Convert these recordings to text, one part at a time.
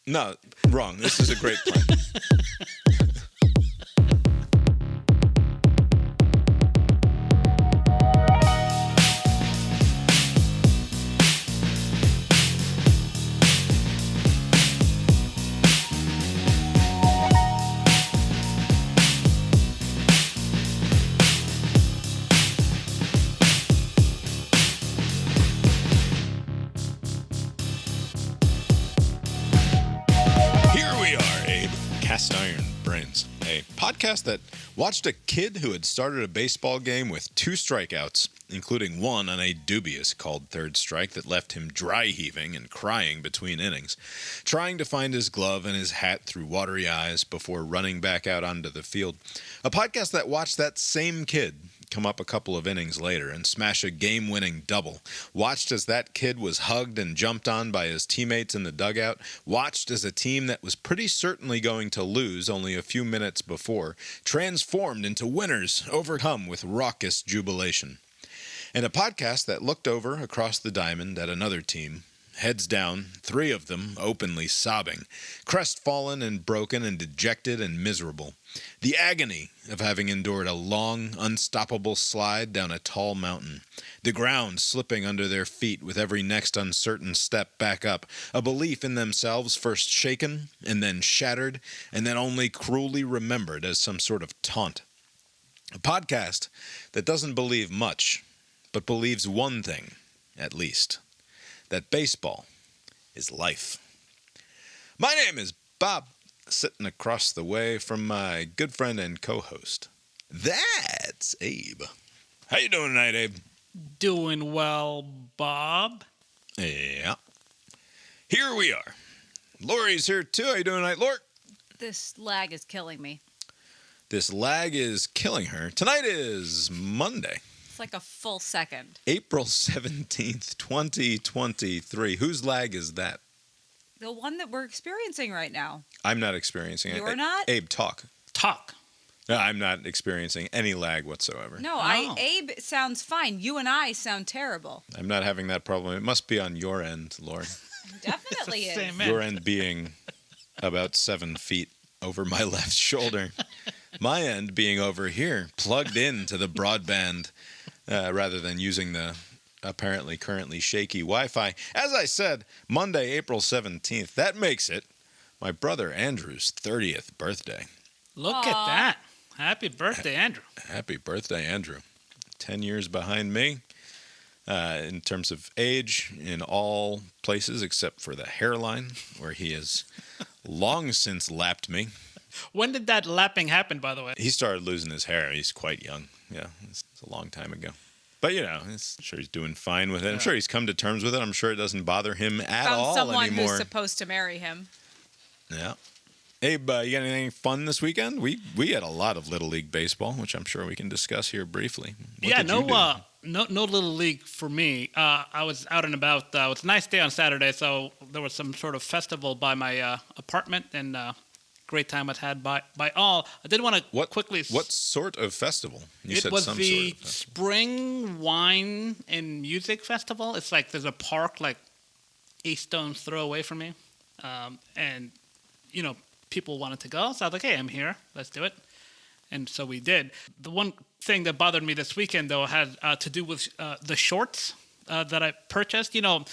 No, wrong. This is a great plan. Cast Iron Brains, a podcast that watched a kid who had started a baseball game with 2 strikeouts, including one on a dubious called third strike that left him dry heaving and crying between innings, trying to find his glove and his hat through watery eyes before running back out onto the field. A podcast that watched that same kid come up a couple of innings later and smash a game-winning double, watched as that kid was hugged and jumped on by his teammates in the dugout, watched as a team that was pretty certainly going to lose only a few minutes before transformed into winners, overcome with raucous jubilation. And a podcast that looked over across the diamond at another team, heads down, 3 of them openly sobbing, crestfallen and broken and dejected and miserable. The agony of having endured a long, unstoppable slide down a tall mountain. The ground slipping under their feet with every next uncertain step back up. A belief in themselves first shaken and then shattered and then only cruelly remembered as some sort of taunt. A podcast that doesn't believe much, but believes one thing, at least. That baseball is life. My name is Bob, sitting across the way from my good friend and co-host. That's Abe. How you doing tonight, Abe? Doing well, Bob. Yeah. Here we are. Lori's here too. How you doing tonight, Lori? This lag is killing me. This lag is killing her. Tonight is Monday. It's like a full second. April 17th, 2023. Whose lag is that? The one that we're experiencing right now. I'm not experiencing it. You're not? Abe, talk. Talk. No, I'm not experiencing any lag whatsoever. No, Abe sounds fine. You and I sound terrible. I'm not having that problem. It must be on your end, Lori. Definitely is. Same Your end being about 7 feet over my left shoulder. My end being over here, plugged into the broadband, rather than using the apparently currently shaky Wi-Fi. As I said, Monday, April 17th. That makes it my brother Andrew's 30th birthday. Look Aww. at that. Happy birthday, Andrew. Happy birthday, Andrew. 10 years behind me in terms of age in all places except for the hairline, where he has long since lapped me. When did that lapping happen, by the way? He started losing his hair. He's quite young. Yeah, it's a long time ago. But, you know, I'm sure he's doing fine with it. I'm sure he's come to terms with it. I'm sure it doesn't bother him at all someone anymore. who's supposed to marry him. Yeah. Abe, you got anything fun this weekend? We had a lot of Little League baseball, which I'm sure we can discuss here briefly. What did you do? No Little League for me. I was out and about. It was a nice day on Saturday, so there was some sort of festival by my apartment, and great time was had by all. I did want to quickly... What sort of festival? You said was some the sort of festival. Spring Wine and Music Festival. It's like there's a park like 8 stones throw away from me, and you know, people wanted to go, so I was like, hey, I'm here, let's do it. And so we did. The one thing that bothered me this weekend, though, had to do with the shorts that I purchased. You know,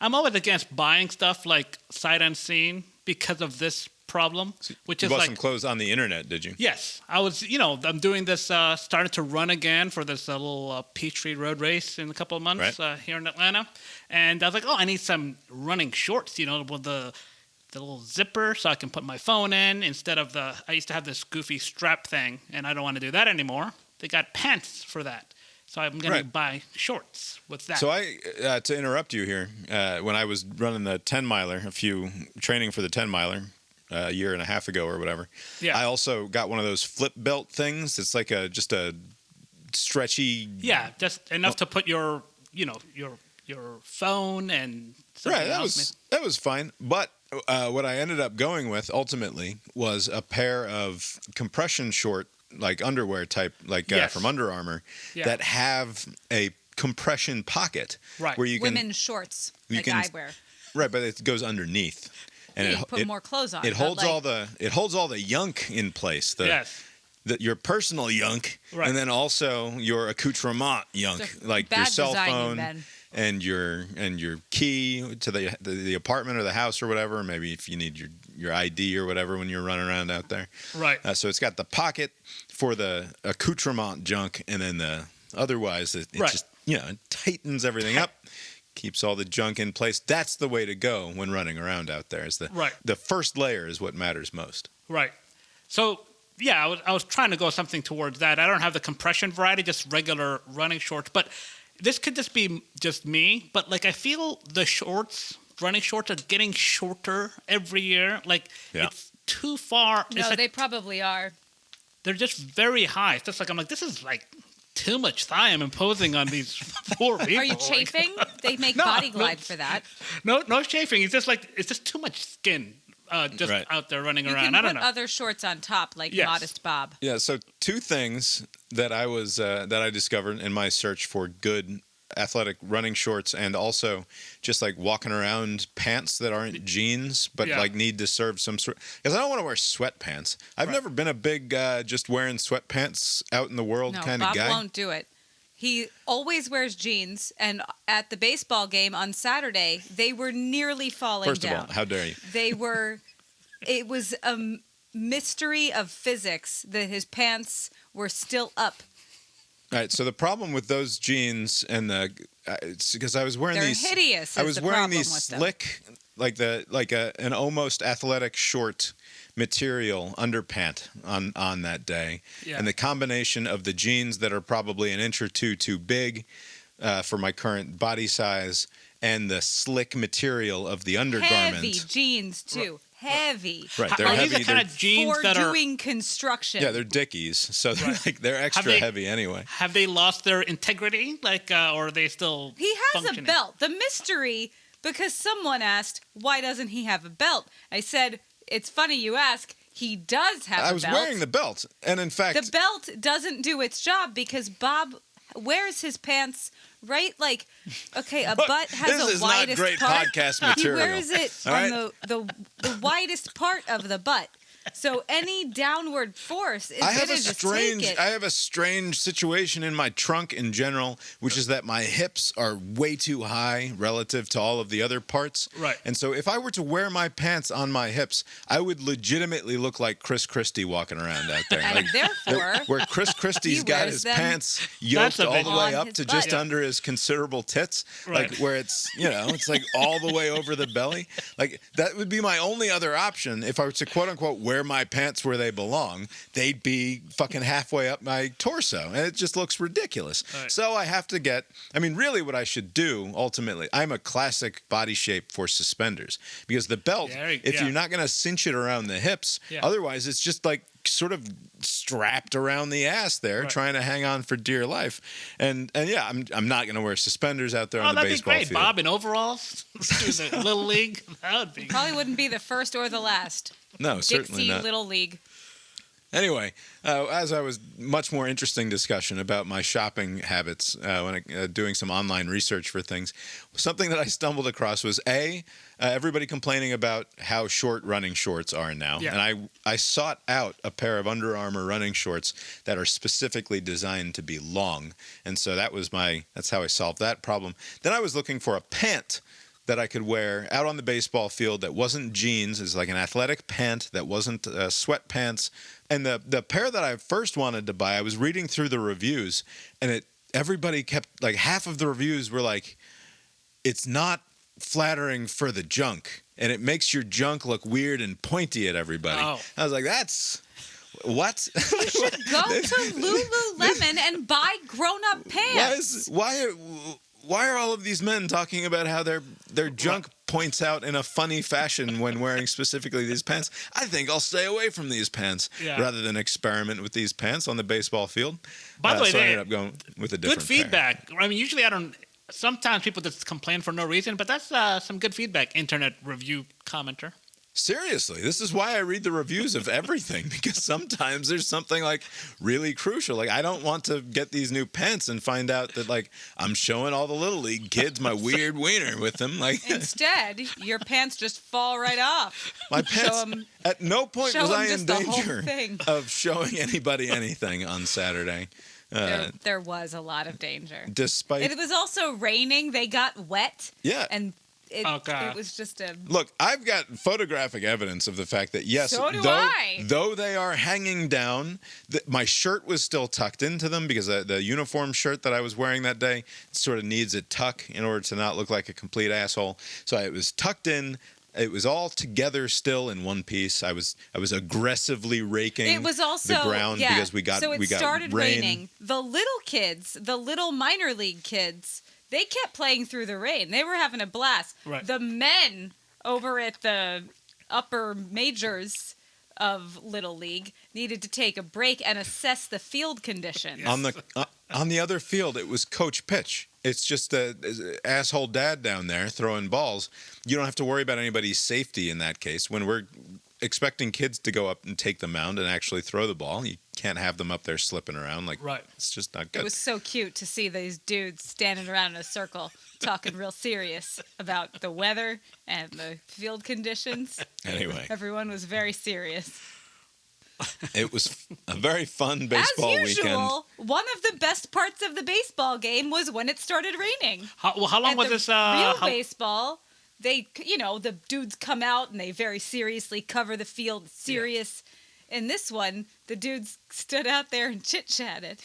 I'm always against buying stuff like sight unseen because of this problem, which you is bought like... some clothes on the internet, did you? Yes. I was, I'm doing this, started to run again for this little Peachtree Road race in a couple of months here in Atlanta. And I was like, I need some running shorts, with the little zipper so I can put my phone in instead of I used to have this goofy strap thing, and I don't want to do that anymore. They got pants for that. So I'm going to buy shorts with that. So to interrupt you here, when I was running the 10-miler, training for the 10-miler a year and a half ago or whatever, I also got one of those flip belt things. It's like just a stretchy... Yeah, just enough to put your phone and something else. That was fine, but... what I ended up going with ultimately was a pair of compression short, like underwear type, from Under Armour, that have a compression pocket. Right. Where you can, women's shorts, like I wear. Right, but it goes underneath. and Yeah, you put more clothes on. It but, holds like, it holds all the yunk in place. Yes. Your personal yunk, Right. and then also your accoutrement yunk, It's a like your bad cell design, you phone men. and your key to the apartment or the house or whatever. Maybe if you need your ID or whatever when you're running around out there. Right. So it's got the pocket for the accoutrement junk, and then otherwise it Right. just it tightens everything up. Keeps all the junk in place. That's the way to go when running around out there. Is the first layer is what matters most. Right. So yeah, I was trying to go something towards that. I don't have the compression variety, just regular running shorts. But this could just be just me. But like I feel the running shorts are getting shorter every year. Like it's too far. No, like, they probably are. They're just very high. It's just like I'm like, this is like too much thigh I'm imposing on these poor people. Are you chafing? They make Body Glide for that. No chafing. It's just too much skin. Out there running You around. can I don't put know. other shorts on top, like Yes. Modest Bob. Yeah. So two things that I discovered in my search for good athletic running shorts, and also just like walking around pants that aren't jeans but like need to serve some sort, because I don't want to wear sweatpants. I've never been a big just wearing sweatpants out in the world kind of guy. Bob won't do it. He always wears jeans, and at the baseball game on Saturday, they were nearly falling First down. of all, how dare you? It was a mystery of physics that his pants were still up. All right, so the problem with those jeans and it's because I was wearing They're hideous. I was the wearing problem these with them. slick, an almost athletic short material underpant on that day, and the combination of the jeans that are probably an inch or two too big for my current body size, and the slick material of the undergarment. Heavy jeans too. Heavy. Right, they're Are heavy. these the kind of jeans For that are doing construction. Yeah, they're Dickies, so they're extra heavy anyway. Have they lost their integrity? Or are they still He has functioning? a belt. The mystery, because someone asked, why doesn't he have a belt? I said, it's funny you ask. He does have a belt. I was wearing the belt, and in fact, The belt doesn't do its job because Bob wears his pants right like, okay, a butt has this a is widest not great part. podcast He material. wears it All on right? the widest part of the butt. So any downward force is I going have to a just strange take it. I have a strange situation in my trunk in general, which is that my hips are way too high relative to all of the other parts. Right. And so if I were to wear my pants on my hips, I would legitimately look like Chris Christie walking around out there. And Like, therefore, where Chris Christie's he got wears his them pants yoked all the way on up his to butt. just under his considerable tits, Right. like where it's it's like all the way over the belly. Like that would be my only other option if I were to quote unquote wear my pants where they belong. They'd be fucking halfway up my torso, and it just looks ridiculous. Right. So I have to really what I should do ultimately, I'm a classic body shape for suspenders, because the belt, if you're not going to cinch it around the hips, otherwise it's just like sort of strapped around the ass there, trying to hang on for dear life. And I'm not going to wear suspenders out there on the baseball that'd be great. field. Bob in overalls to the Little League. That would be probably wouldn't be the first or the last. No, certainly Dixie not. Little League. Anyway, as I was much more interesting discussion about my shopping habits when doing some online research for things, something that I stumbled across was everybody complaining about how short running shorts are now. Yeah. And I sought out a pair of Under Armour running shorts that are specifically designed to be long. And so that's how I solved that problem. Then I was looking for a pant that I could wear out on the baseball field that wasn't jeans. It's like an athletic pant that wasn't sweatpants. And the pair that I first wanted to buy, I was reading through the reviews, and everybody kept, like, half of the reviews were like, it's not flattering for the junk, and it makes your junk look weird and pointy at everybody. Oh. I was like, that's... What? You should go to Lululemon and buy grown-up pants. Why are all of these men talking about how their junk points out in a funny fashion when wearing specifically these pants? I think I'll stay away from these pants rather than experiment with these pants on the baseball field. By the way, so I ended up going with a different good feedback. I mean, usually I don't. Sometimes people just complain for no reason, but that's some good feedback. Internet review commenter. Seriously, this is why I read the reviews of everything, because sometimes there's something like really crucial. Like, I don't want to get these new pants and find out that like I'm showing all the little league kids my weird wiener with them. Like, Instead, your pants just fall right off. my pants. At no point was I in danger thing. of showing anybody anything on Saturday. There was a lot of danger. Despite it was also raining. They got wet. Yeah. And it was just a... Look, I've got photographic evidence of the fact that, yes, So do I. Though they are hanging down, my shirt was still tucked into them because the uniform shirt that I was wearing that day sort of needs a tuck in order to not look like a complete asshole. So it was tucked in. It was all together still in one piece. I was aggressively raking it was also, the ground because we got started rain. raining. The little kids, the little minor league kids, they kept playing through the rain. They were having a blast. Right. The men over at the upper majors of Little League needed to take a break and assess the field conditions. On the other field, it was coach pitch. It's just a asshole dad down there throwing balls. You don't have to worry about anybody's safety in that case. When we're expecting kids to go up and take the mound and actually throw the ball, you can't have them up there slipping around. Like, It's just not good. It was so cute to see these dudes standing around in a circle talking real serious about the weather and the field conditions. Anyway. Everyone was very serious. It was a very fun baseball As usual, weekend. one of the best parts of the baseball game was when it started raining. How long was this? Baseball, they, the dudes come out and they very seriously cover the field, serious. Yeah. In this one, the dudes stood out there and chit-chatted.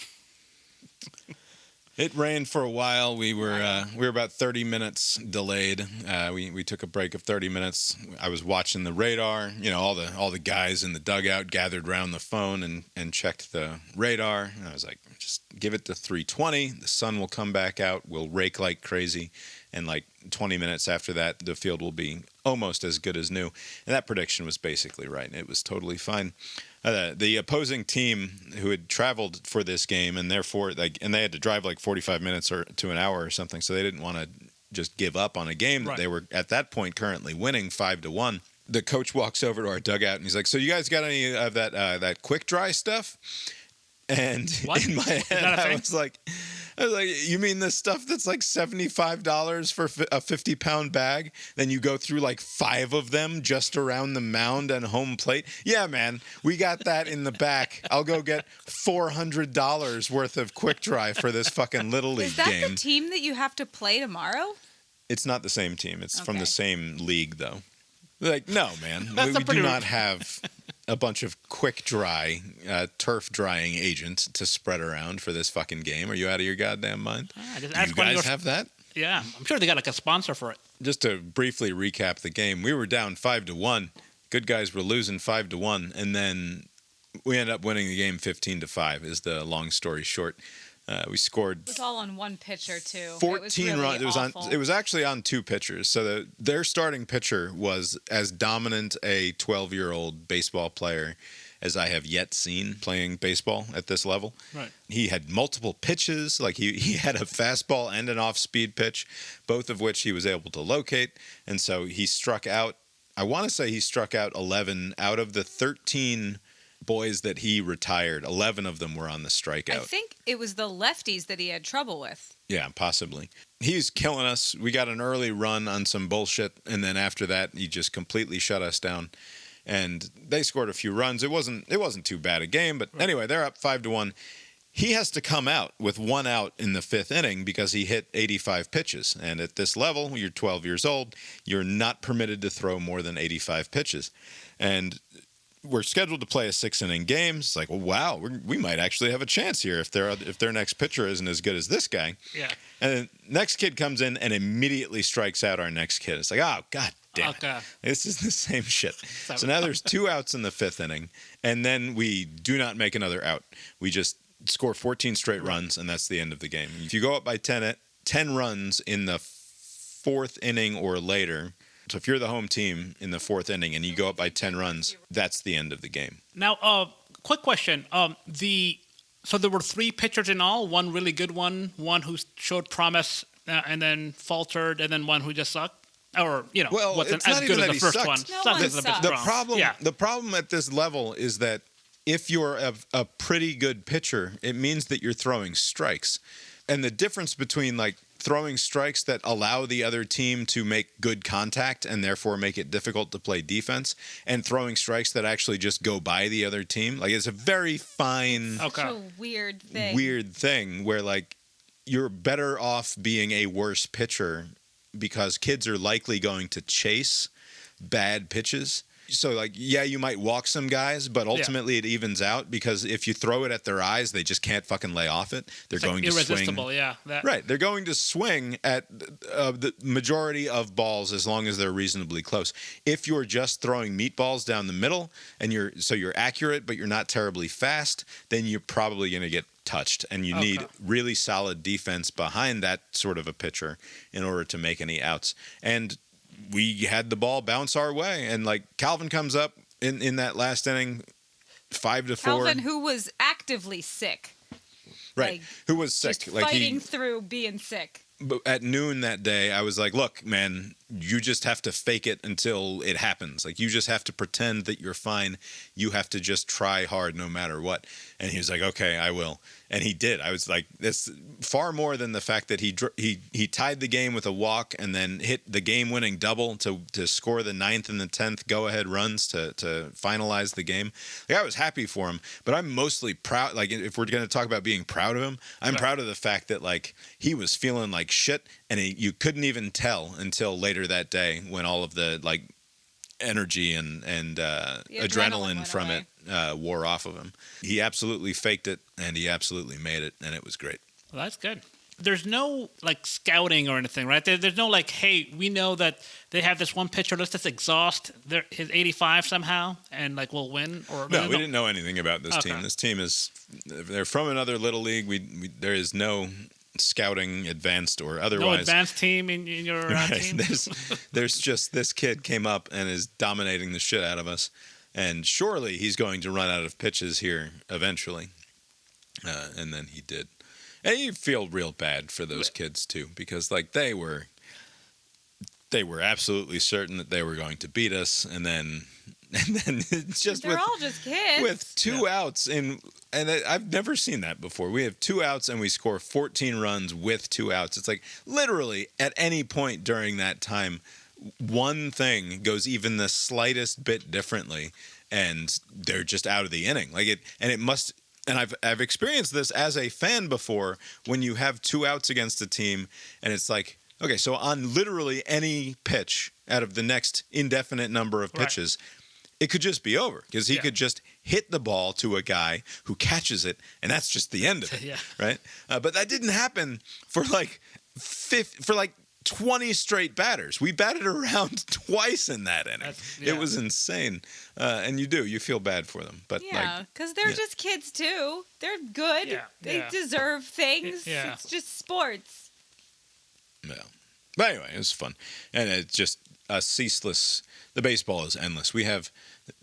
It rained for a while. We were about 30 minutes delayed. We took a break of 30 minutes. I was watching the radar. All the guys in the dugout gathered around the phone and checked the radar. And I was like, just give it to 3:20. The sun will come back out. We'll rake like crazy. And like 20 minutes after that, the field will be almost as good as new. And that prediction was basically right. It was totally fine. The opposing team who had traveled for this game and therefore and they had to drive like 45 minutes or to an hour or something, so they didn't want to just give up on a game that they were at that point currently winning 5-1. The coach walks over to our dugout and he's like, "So you guys got any of that quick dry stuff?" And what? In my head, I was like, you mean this stuff that's like $75 for a 50-pound bag? Then you go through like 5 of them just around the mound and home plate? Yeah, man, we got that in the back. I'll go get $400 worth of quick dry for this fucking Little League game. Is that the team that you have to play tomorrow? It's not the same team. It's from the same league, though. Like, no, man. we do not have a bunch of quick dry turf drying agents to spread around for this fucking game. Are you out of your goddamn mind? Do you guys have that? Yeah, I'm sure they got like a sponsor for it. Just to briefly recap the game, we were down 5-1. Good guys were losing 5-1, and then we ended up winning the game 15-5. Is the long story short. We scored. It was all on one pitcher too. 14 runs. Awful. It was actually on 2 pitchers. So their starting pitcher was as dominant a 12-year-old baseball player as I have yet seen playing baseball at this level. Right. He had multiple pitches. Like he had a fastball and an off-speed pitch, both of which he was able to locate. And so he struck out. I want to say he struck out 11 out of the 13 boys that he retired. 11 of them were on the strikeout. I think it was the lefties that he had trouble with. Yeah, possibly. He's killing us. We got an early run on some bullshit, and then after that, he just completely shut us down. And they scored a few runs. It wasn't too bad a game, but anyway, they're up 5-1. He has to come out with 1 out in the 5th inning because he hit 85 pitches. And at this level, you're 12 years old, you're not permitted to throw more than 85 pitches. And we're scheduled to play a 6-inning game. It's like, well, wow, we might actually have a chance here if their next pitcher isn't as good as this guy. Yeah. And the next kid comes in and immediately strikes out our next kid. It's like, oh, God damn it. This is the same shit. So now there's 2 outs in the 5th inning, and then we do not make another out. We just score 14 straight runs, and that's the end of the game. If you go up by 10 runs in the 4th inning or later, so if you're the home team in the 4th inning and you go up by 10 runs, that's the end of the game. Now, quick question. So there were 3 pitchers in all, one really good one who showed promise and then faltered, and then one who just sucked? or Well, wasn't it's as not good even as that the he first sucked. one. No Sucked one is a bit sucked. strong. The problem at this level is that if you're a pretty good pitcher, it means that you're throwing strikes. And the difference between like throwing strikes that allow the other team to make good contact and therefore make it difficult to play defense, and throwing strikes that actually just go by the other team, like it's a very fine, Okay. Such a weird thing. where like you're better off being a worse pitcher because kids are likely going to chase bad pitches. So, like, yeah, you might walk some guys, but ultimately it evens out because if you throw it at their eyes, they just can't fucking lay off it. They're It's going to swing. irresistible, yeah. Right. They're going to swing at the majority of balls as long as they're reasonably close. If you're just throwing meatballs down the middle and you're accurate, but you're not terribly fast, then you're probably going to get touched. And you need really solid defense behind that sort of a pitcher in order to make any outs. And we had the ball bounce our way, and like Calvin comes up in that last inning, 5-4. Calvin, who was actively sick, right? like, Who was sick, just like fighting through being sick. But at noon that day, I was like, "Look, man, you just have to fake it until it happens. Like you just have to pretend that you're fine. You have to just try hard no matter what." And he was like, "Okay, I will." And he did. I was like, "This far more than the fact that he tied the game with a walk and then hit the game-winning double to score the 9th and the 10th go-ahead runs to finalize the game." Like I was happy for him, but I'm mostly proud. Like if we're going to talk about being proud of him, I'm proud of the fact that like he was feeling like shit, and you couldn't even tell until later that day when all of the like energy and adrenaline from away. it wore off of him. He absolutely faked it, and he absolutely made it, and it was great. Well, that's good. There's no like scouting or anything, right? There's no like, hey, we know that they have this one pitcher. Let's just exhaust his 85 somehow, and like we'll win. Or No, we didn't know anything about this Okay. team. This team they're from another little league. There is no scouting, advanced or otherwise. No advanced team in your Right. team. There's just this kid came up and is dominating the shit out of us, and surely he's going to run out of pitches here eventually. And then he did. And you feel real bad for those kids too, because like they were absolutely certain that they were going to beat us, and then it's just They're all just kids. with two outs and I've never seen that before. We have 2 outs and we score 14 runs with 2 outs. It's like literally at any point during that time, one thing goes even the slightest bit differently, and they're just out of the inning. Like it, and it must. And I've experienced this as a fan before when you have 2 outs against a team, and it's like, okay, so on literally any pitch out of the next indefinite number of pitches, it could just be over because he could just hit the ball to a guy who catches it, and that's just the end of it, right? But that didn't happen for like 20 straight batters. We batted around twice in that inning. It was insane, and you feel bad for them, but because they're just kids too. They're good. Yeah, they deserve things. It's just sports. Yeah. But anyway, it was fun, and it's just a ceaseless. The baseball is endless. We have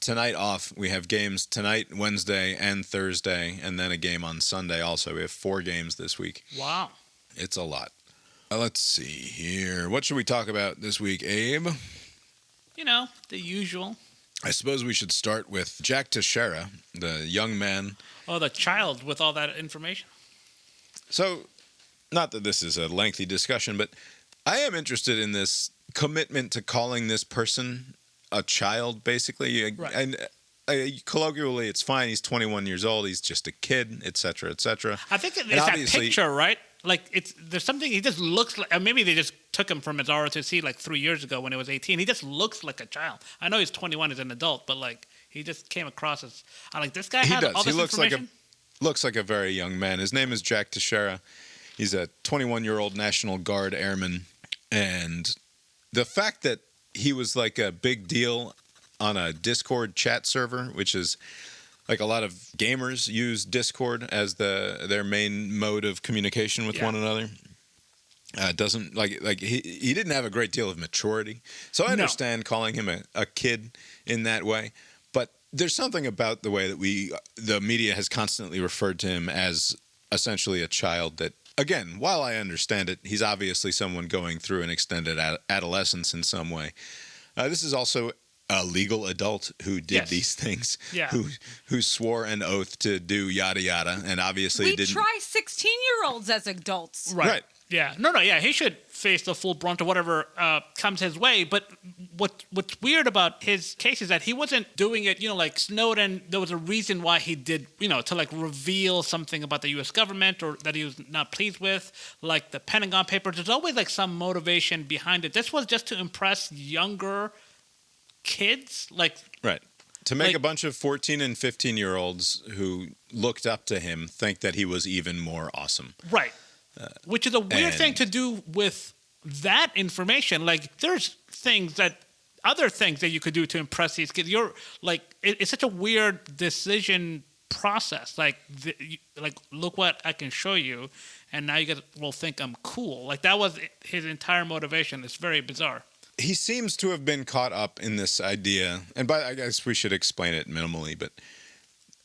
tonight off. We have games tonight, Wednesday, and Thursday, and then a game on Sunday also. We have 4 games this week. Wow. It's a lot. Let's see here. What should we talk about this week, Abe? The usual. I suppose we should start with Jack Teixeira, the young man. Oh, the child with all that information. So, not that this is a lengthy discussion, but I am interested in this commitment to calling this person a child, basically. Right. And colloquially, it's fine. He's 21 years old. He's just a kid, et cetera, et cetera. I think it's that picture, right? Like there's something. He just looks like. Or maybe they just took him from his ROTC like 3 years ago when he was 18. He just looks like a child. I know he's 21 as an adult, but like he just came across as. I'm like, this guy had all this information. Looks like a very young man. His name is Jack Teixeira. He's a 21-year-old National Guard airman, and the fact that he was like a big deal on a Discord chat server, which is like a lot of gamers use Discord as their main mode of communication with one another. Doesn't like he didn't have a great deal of maturity, so I understand calling him a kid in that way. But there's something about the way that the media has constantly referred to him as essentially a child that again, while I understand it, he's obviously someone going through an extended adolescence in some way. This is also a legal adult who did Yes. these things, Yeah. who swore an oath to do yada yada, and obviously We didn't. try 16-year-olds as adults. Right. Yeah. No. Yeah. He should face the full brunt of whatever comes his way. But what's weird about his case is that he wasn't doing it. Like Snowden, there was a reason why he did. To like reveal something about the U.S. government or that he was not pleased with, like the Pentagon Papers. There's always like some motivation behind it. This was just to impress younger kids, Right. To make Like- a bunch of 14 and 15-year-olds who looked up to him think that he was even more awesome. right. Which is a weird thing and- to do with that information. Like, there's other things that you could do to impress these kids. You're like, it's such a weird decision process. Like, look what I can show you, and now you guys will think I'm cool. Like, that was his entire motivation. It's very bizarre. He seems to have been caught up in this idea, and I guess we should explain it minimally, but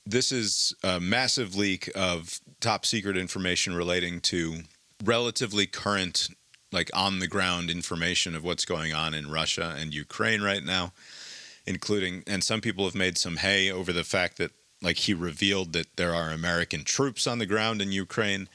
this is a massive leak of top secret information relating to relatively current, like on the ground information of what's going on in Russia and Ukraine right now, including, and some people have made some hay over the fact that like he revealed that there are American troops on the ground in Ukraine,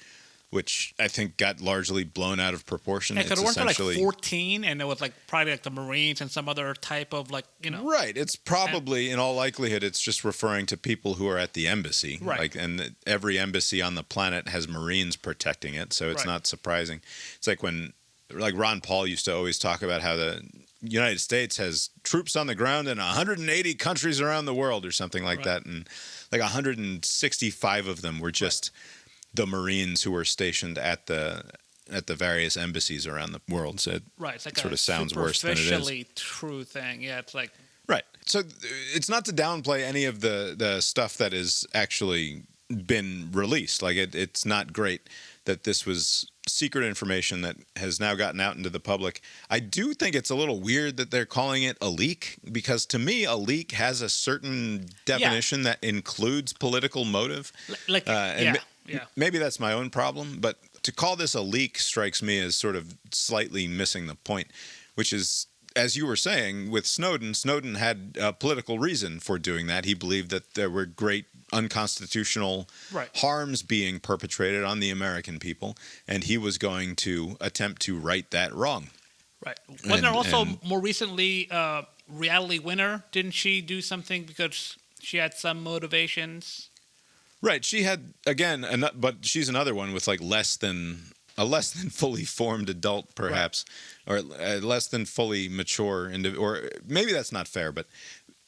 which I think got largely blown out of proportion. Yeah, because It's it weren't like essentially 14, and it was like probably like the Marines and some other type of right. It's probably, in all likelihood, it's just referring to people who are at the embassy. Right. Like, and every embassy on the planet has Marines protecting it, so it's Right. not surprising. It's like when, like Ron Paul used to always talk about how the United States has troops on the ground in 180 countries around the world or something like Right. that, and like 165 of them were just the Marines who were stationed at the various embassies around the world. So it Right, it's like sort a of sounds worse than it is. superficially true thing. Yeah, it's like Right. So it's not to downplay any of the stuff that has actually been released. Like it's not great that this was secret information that has now gotten out into the public. I do think it's a little weird that they're calling it a leak, because to me a leak has a certain definition that includes political motive. like And yeah. maybe that's my own problem, but to call this a leak strikes me as sort of slightly missing the point, which is, as you were saying, with Snowden had a political reason for doing that. He believed that there were great unconstitutional Right. harms being perpetrated on the American people, and he was going to attempt to right that wrong. Right. Wasn't there also and- more recently Reality Winner? Didn't she do something because she had some motivations? Right. She had, again, but she's another one with like a less than fully formed adult, perhaps, or less than fully mature, or maybe that's not fair, but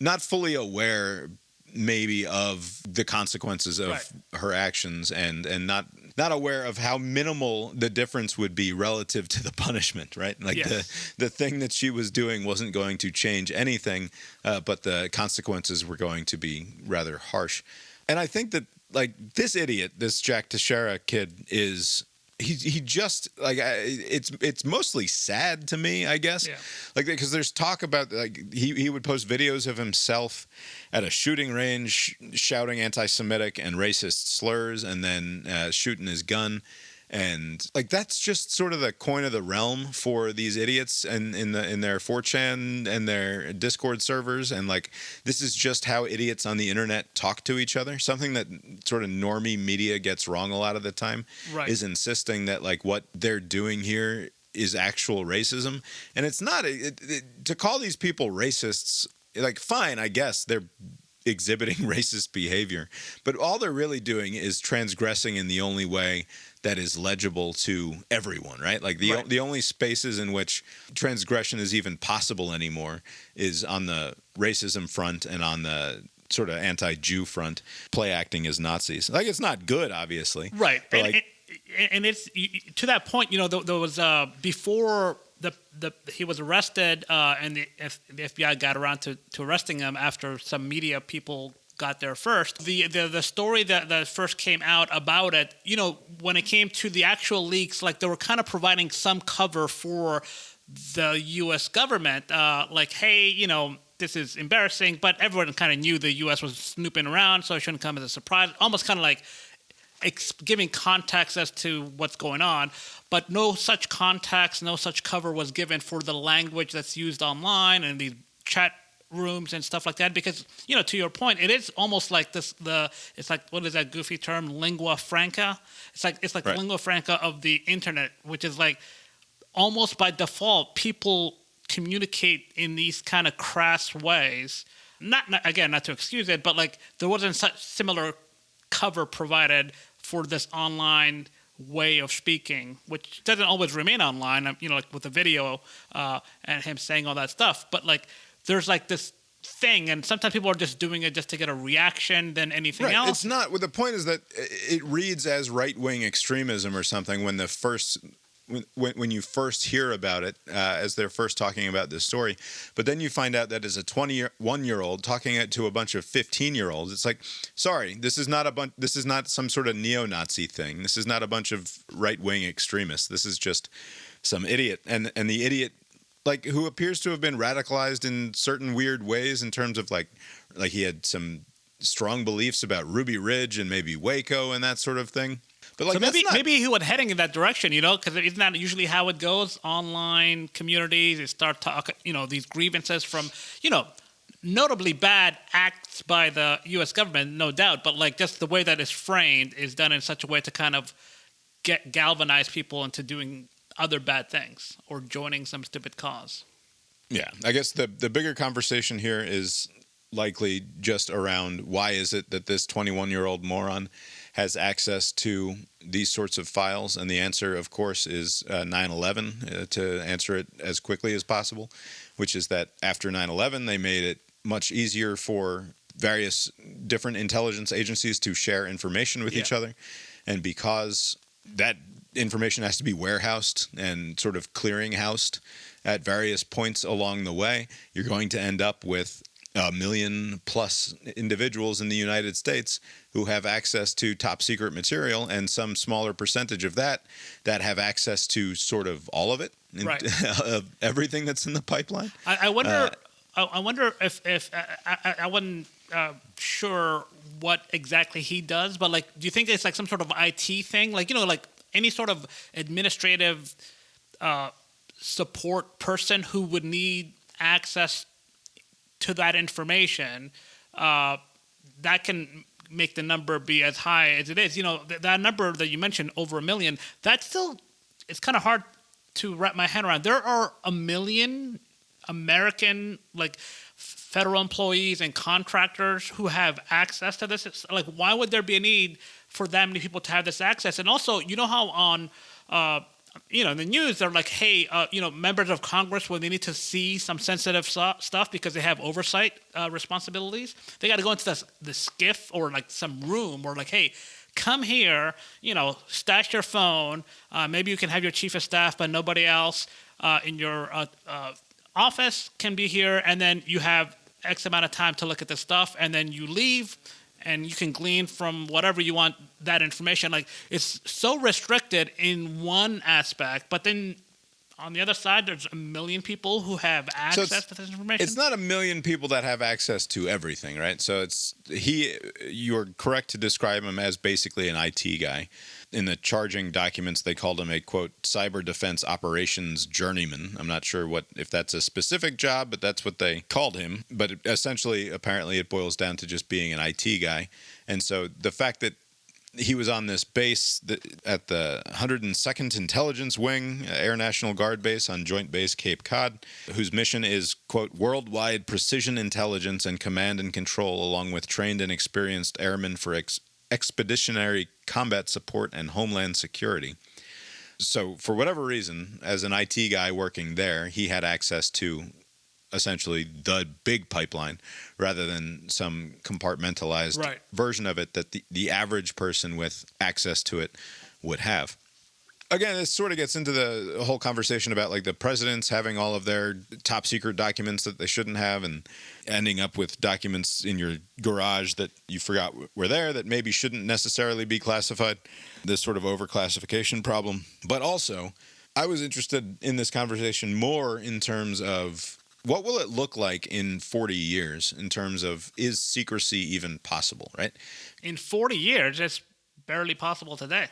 not fully aware, maybe, of the consequences of Right. her actions, and not aware of how minimal the difference would be relative to the punishment. Right. Like Yes. the thing that she was doing wasn't going to change anything, but the consequences were going to be rather harsh. And I think that, like, this idiot, this Jack Teixeira kid, is he just like it's mostly sad to me, I guess. Yeah. Like, because there's talk about like he would post videos of himself at a shooting range shouting anti-Semitic and racist slurs, and then shooting his gun. And like that's just sort of the coin of the realm for these idiots and in their 4chan and their Discord servers, and like this is just how idiots on the internet talk to each other. Something that sort of normie media gets wrong a lot of the time Right. is insisting that like what they're doing here is actual racism, and it's not. To call these people racists, like, fine, I guess they're exhibiting racist behavior, but all they're really doing is transgressing in the only way that is legible to everyone, right? Like the only spaces in which transgression is even possible anymore is on the racism front and on the sort of anti-Jew front, play acting as Nazis. Like, it's not good, obviously. Right. But And, like, and it's to that point, there was before he was arrested, and the FBI got around to arresting him after some media people got there first. The story that first came out about it, when it came to the actual leaks, like they were kind of providing some cover for the U.S. government, like, hey, this is embarrassing, but everyone kind of knew the U.S. was snooping around, so it shouldn't come as a surprise. Almost kind of like, giving context as to what's going on, but no such context, no such cover was given for the language that's used online and these chat rooms and stuff like that. Because, to your point, it is almost like it's like, what is that goofy term, lingua franca? It's like right. The lingua franca of the internet, which is like almost by default, people communicate in these kind of crass ways. Not to excuse it, but like there wasn't such similar cover provided for this online way of speaking, which doesn't always remain online, like with the video and him saying all that stuff. But like there's like this thing, and sometimes people are just doing it just to get a reaction than anything else. It's not. Well, the point is that it reads as right-wing extremism or something when you first hear about it, as they're first talking about this story. But then you find out that as a 21-year-old talking it to a bunch of 15-year-olds, it's like, sorry, this is not some sort of neo-Nazi thing. This is not a bunch of right-wing extremists. This is just some idiot. And the idiot, like, who appears to have been radicalized in certain weird ways in terms of like he had some strong beliefs about Ruby Ridge and maybe Waco and that sort of thing. But like, so maybe he was heading in that direction, because isn't that usually how it goes? Online communities, they start talking, these grievances from, notably bad acts by the U.S. government, no doubt, but like just the way that it's framed is done in such a way to kind of galvanize people into doing other bad things or joining some stupid cause. Yeah, I guess the bigger conversation here is likely just around why is it that this 21-year-old moron has access to these sorts of files, and the answer, of course, is 9/11, to answer it as quickly as possible, which is that after 9/11, they made it much easier for various different intelligence agencies to share information with each other, and because that information has to be warehoused and sort of clearinghoused at various points along the way, you're going to end up with 1 million plus individuals in the United States who have access to top secret material, and some smaller percentage of that have access to sort of all of it, right. Of everything that's in the pipeline. I wonder. I wonder if I wasn't sure what exactly he does, but like, do you think it's like some sort of IT thing, like like any sort of administrative support person who would need access to that information, that can make the number be as high as it is. That number that you mentioned, over 1 million, that's still, it's kind of hard to wrap my head around. There are 1 million American, like, federal employees and contractors who have access to this. It's like, why would there be a need for that many people to have this access? And also, how on in the news, they're like, hey, members of Congress, when they need to see some sensitive stuff because they have oversight responsibilities, they got to go into the SCIF or like some room, or like, hey, come here, stash your phone. Maybe you can have your chief of staff, but nobody else in your office can be here. And then you have X amount of time to look at the stuff, and then you leave. And you can glean from whatever you want that information. Like, it's so restricted in one aspect, but then on the other side, there's 1 million people who have access to this information. It's not 1 million people that have access to everything, right? So you're correct to describe him as basically an IT guy. In the charging documents, they called him a, quote, cyber defense operations journeyman. I'm not sure if that's a specific job, but that's what they called him. But essentially, apparently, it boils down to just being an IT guy. And so the fact that he was on this base at the 102nd Intelligence Wing, Air National Guard Base on Joint Base Cape Cod, whose mission is, quote, worldwide precision intelligence and command and control, along with trained and experienced airmen for expeditionary combat support and homeland security. So for whatever reason, as an IT guy working there, he had access to essentially the big pipeline rather than some compartmentalized version of it that the average person with access to it would have. Again, this sort of gets into the whole conversation about like the presidents having all of their top secret documents that they shouldn't have, and ending up with documents in your garage that you forgot were there that maybe shouldn't necessarily be classified. This sort of overclassification problem. But also, I was interested in this conversation more in terms of what will it look like in 40 years in terms of, is secrecy even possible, right? In 40 years, it's barely possible today.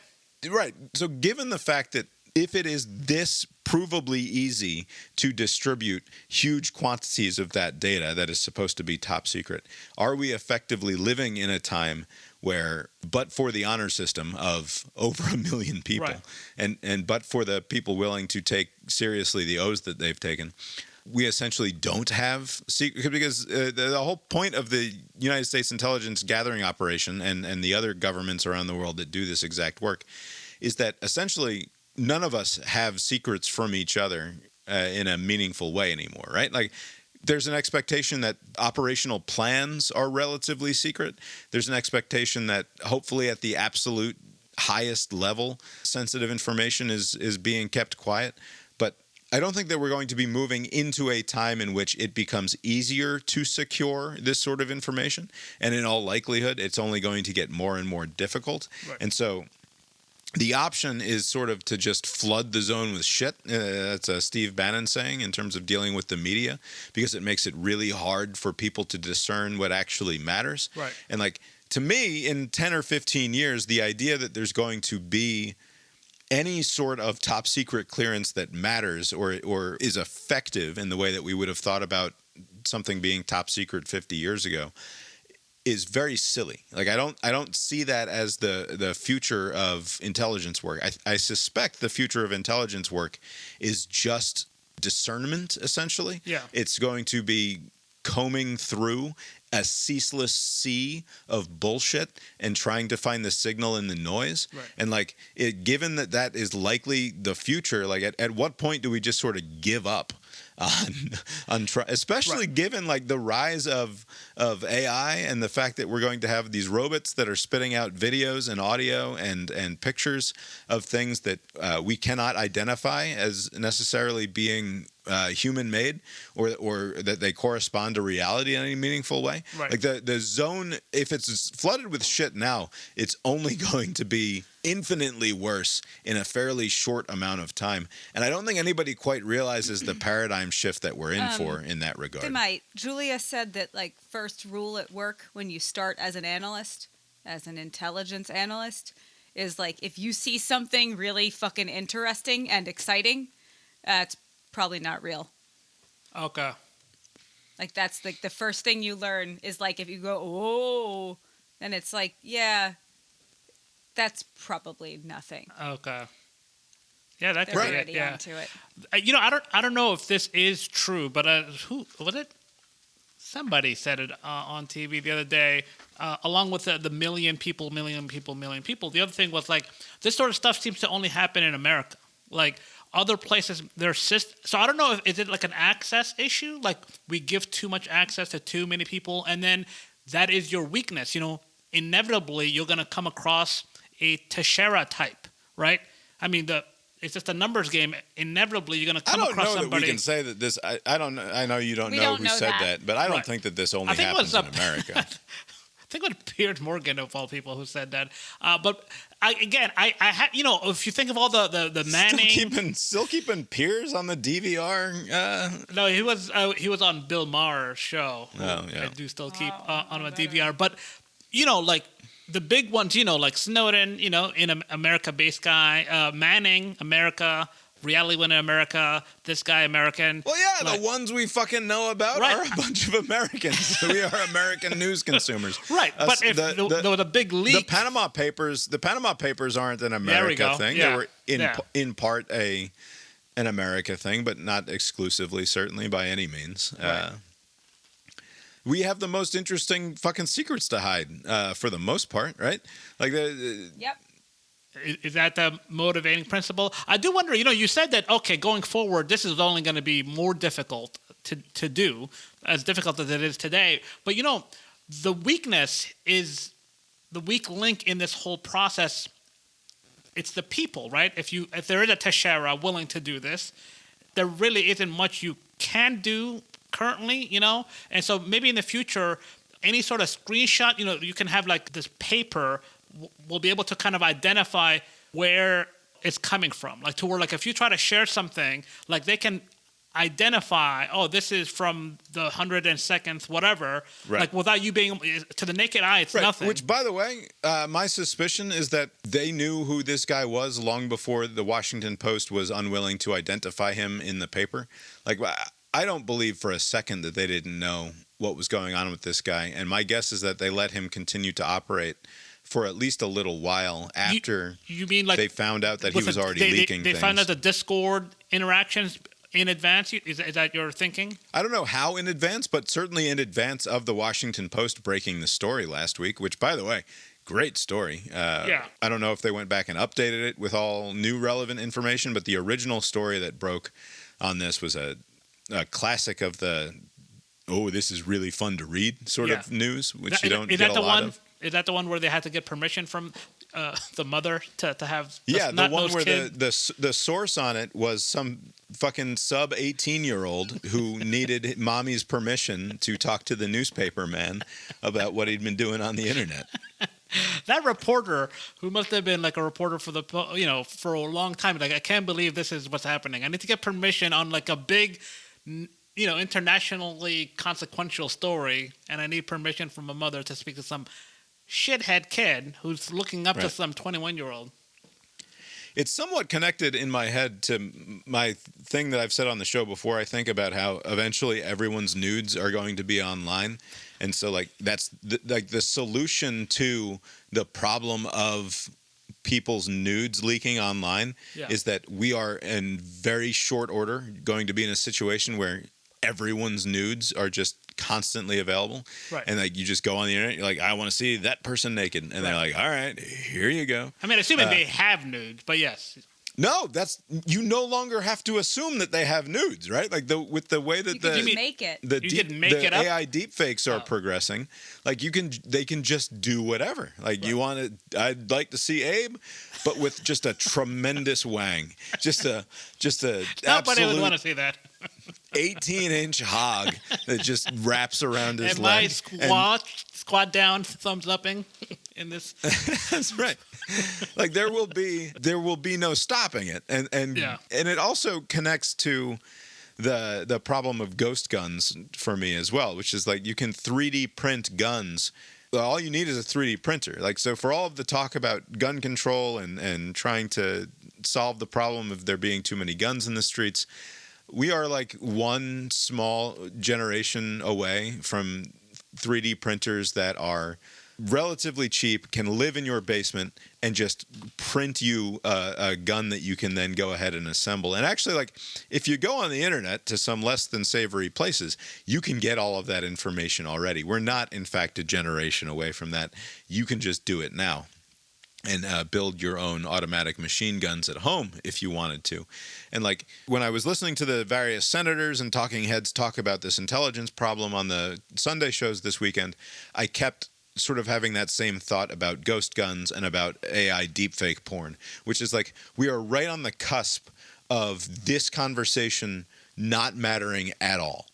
Right. So given the fact that if it is this provably easy to distribute huge quantities of that data that is supposed to be top secret, are we effectively living in a time where, but for the honor system of over 1 million people, right. and but for the people willing to take seriously the oaths that they've taken, we essentially don't have secret, because the whole point of the United States intelligence gathering operation and the other governments around the world that do this exact work is that essentially none of us have secrets from each other in a meaningful way anymore, right? Like, there's an expectation that operational plans are relatively secret. There's an expectation that hopefully at the absolute highest level, sensitive information is being kept quiet. But I don't think that we're going to be moving into a time in which it becomes easier to secure this sort of information. And in all likelihood, it's only going to get more and more difficult. Right. And so the option is sort of to just flood the zone with shit. That's a Steve Bannon saying in terms of dealing with the media, because it makes it really hard for people to discern what actually matters. Right. And like, to me, in 10 or 15 years, the idea that there's going to be any sort of top secret clearance that matters or is effective in the way that we would have thought about something being top secret 50 years ago is very silly. Like, I don't see that as the future of intelligence work. I suspect the future of intelligence work is just discernment, essentially. Yeah. It's going to be combing through a ceaseless sea of bullshit and trying to find the signal in the noise. Right. And like, given that is likely the future, like at what point do we just sort of give up on especially right. given like the rise of AI and the fact that we're going to have these robots that are spitting out videos and audio and pictures of things that we cannot identify as necessarily being human made or that they correspond to reality in any meaningful way. Right. Like the zone, if it's flooded with shit now, it's only going to be infinitely worse in a fairly short amount of time. And I don't think anybody quite realizes the paradigm shift that we're in for in that regard. They might. Julia said that, like, first rule at work when you start as an analyst, as an intelligence analyst, is like, if you see something really fucking interesting and exciting, it's probably not real. Okay. Like, that's like the first thing you learn is, like, if you go, oh, then it's like, yeah, that's probably nothing. Okay. Yeah, that could They're be it. already Yeah. onto it. I don't know if this is true, but who was it? Somebody said it on TV the other day, along with the million people. The other thing was, like, this sort of stuff seems to only happen in America. Like, other places, so I don't know, is it like an access issue? Like, we give too much access to too many people, and then that is your weakness. You know, inevitably, you're going to come across a Teixeira type, right? I mean, it's just a numbers game. Inevitably, you're going to come across somebody. I don't know that we can say that this. I don't. I know you don't We know don't who know said that. that, but I don't Right. think that this only I think it happens was in America. I think it was Piers Morgan of all people who said that. But I had, if you think of all the Manning, Still keeping Piers on the DVR. no, he was on Bill Maher's show. Oh, yeah. I do still keep Oh, on a better. DVR, but like the big ones, like Snowden, in America-based guy, Manning, America. Reality Winner America, this guy American. Well, yeah, like, the ones we fucking know about Right. are a bunch of Americans. We are American news consumers. Right, but if there was a big leak, the Panama Papers aren't an There we America go. thing. Yeah. They were Yeah. in part an America thing, but not exclusively, certainly by any means. Right. We have the most interesting fucking secrets to hide, for the most part, right? Like Yep. is that the motivating principle? I do wonder, you said that, okay, going forward, this is only going to be more difficult to do, as difficult as it is today. But, the weakness is the weak link in this whole process. It's the people, right? If there is a Teixeira willing to do this, there really isn't much you can do currently, And so maybe in the future, any sort of screenshot, you can have like this paper will be able to kind of identify where it's coming from. Like, to where, like, if you try to share something, like, they can identify, oh, this is from the 102nd whatever, Right. like without you being, to the naked eye, it's nothing. Which, by the way, my suspicion is that they knew who this guy was long before the Washington Post was unwilling to identify him in the paper. Like, I don't believe for a second that they didn't know what was going on with this guy. And my guess is that they let him continue to operate for at least a little while after you mean like they found out that he was already leaking they things. found out the Discord interactions in advance? Is that your thinking? I don't know how in advance, but certainly in advance of the Washington Post breaking the story last week, which, by the way, great story. Yeah. I don't know if they went back and updated it with all new relevant information, but the original story that broke on this was a classic of the, oh, this is really fun to read sort of news, which you don't get a lot of. Is that the one where they had to get permission from the mother to have? Yeah, the one where kid? the source on it was some fucking sub 18-year-old who needed mommy's permission to talk to the newspaper man about what he'd been doing on the internet. That reporter, who must have been like a reporter for for a long time, like, I can't believe this is what's happening. I need to get permission on like a big, internationally consequential story, and I need permission from a mother to speak to some shithead kid who's looking up to some 21-year-old. It's somewhat connected in my head to my thing that I've said on the show before. I think about how eventually everyone's nudes are going to be online. And so, like, that's the solution to the problem of people's nudes leaking online is that we are in very short order going to be in a situation where everyone's nudes are just constantly available. Right. And like you just go on the internet, you're like, I want to see that person naked. And they're like, all right, here you go. I mean, assuming they have nudes, but yes. No, you no longer have to assume that they have nudes, right? Like with the way that make it. The AI deepfakes are progressing, like they can just do whatever. Like you want to, I'd like to see Abe, but with just a tremendous wang, just a Nobody would want to see that. 18-inch hog that just wraps around his and leg. My squat down, thumbs upping in this. That's right. Like there will be no stopping it, and it also connects to the problem of ghost guns for me as well, which is like you can 3D print guns. All you need is a 3D printer. Like, so for all of the talk about gun control and trying to solve the problem of there being too many guns in the streets, we are like one small generation away from 3D printers that are relatively cheap, can live in your basement, and just print you a gun that you can then go ahead and assemble. And actually, like, if you go on the internet to some less than savory places, you can get all of that information already. We're not, in fact, a generation away from that. You can just do it now and build your own automatic machine guns at home if you wanted to. And like when I was listening to the various senators and talking heads talk about this intelligence problem on the Sunday shows this weekend, I kept sort of having that same thought about ghost guns and about AI deepfake porn, which is like we are right on the cusp of this conversation not mattering at all,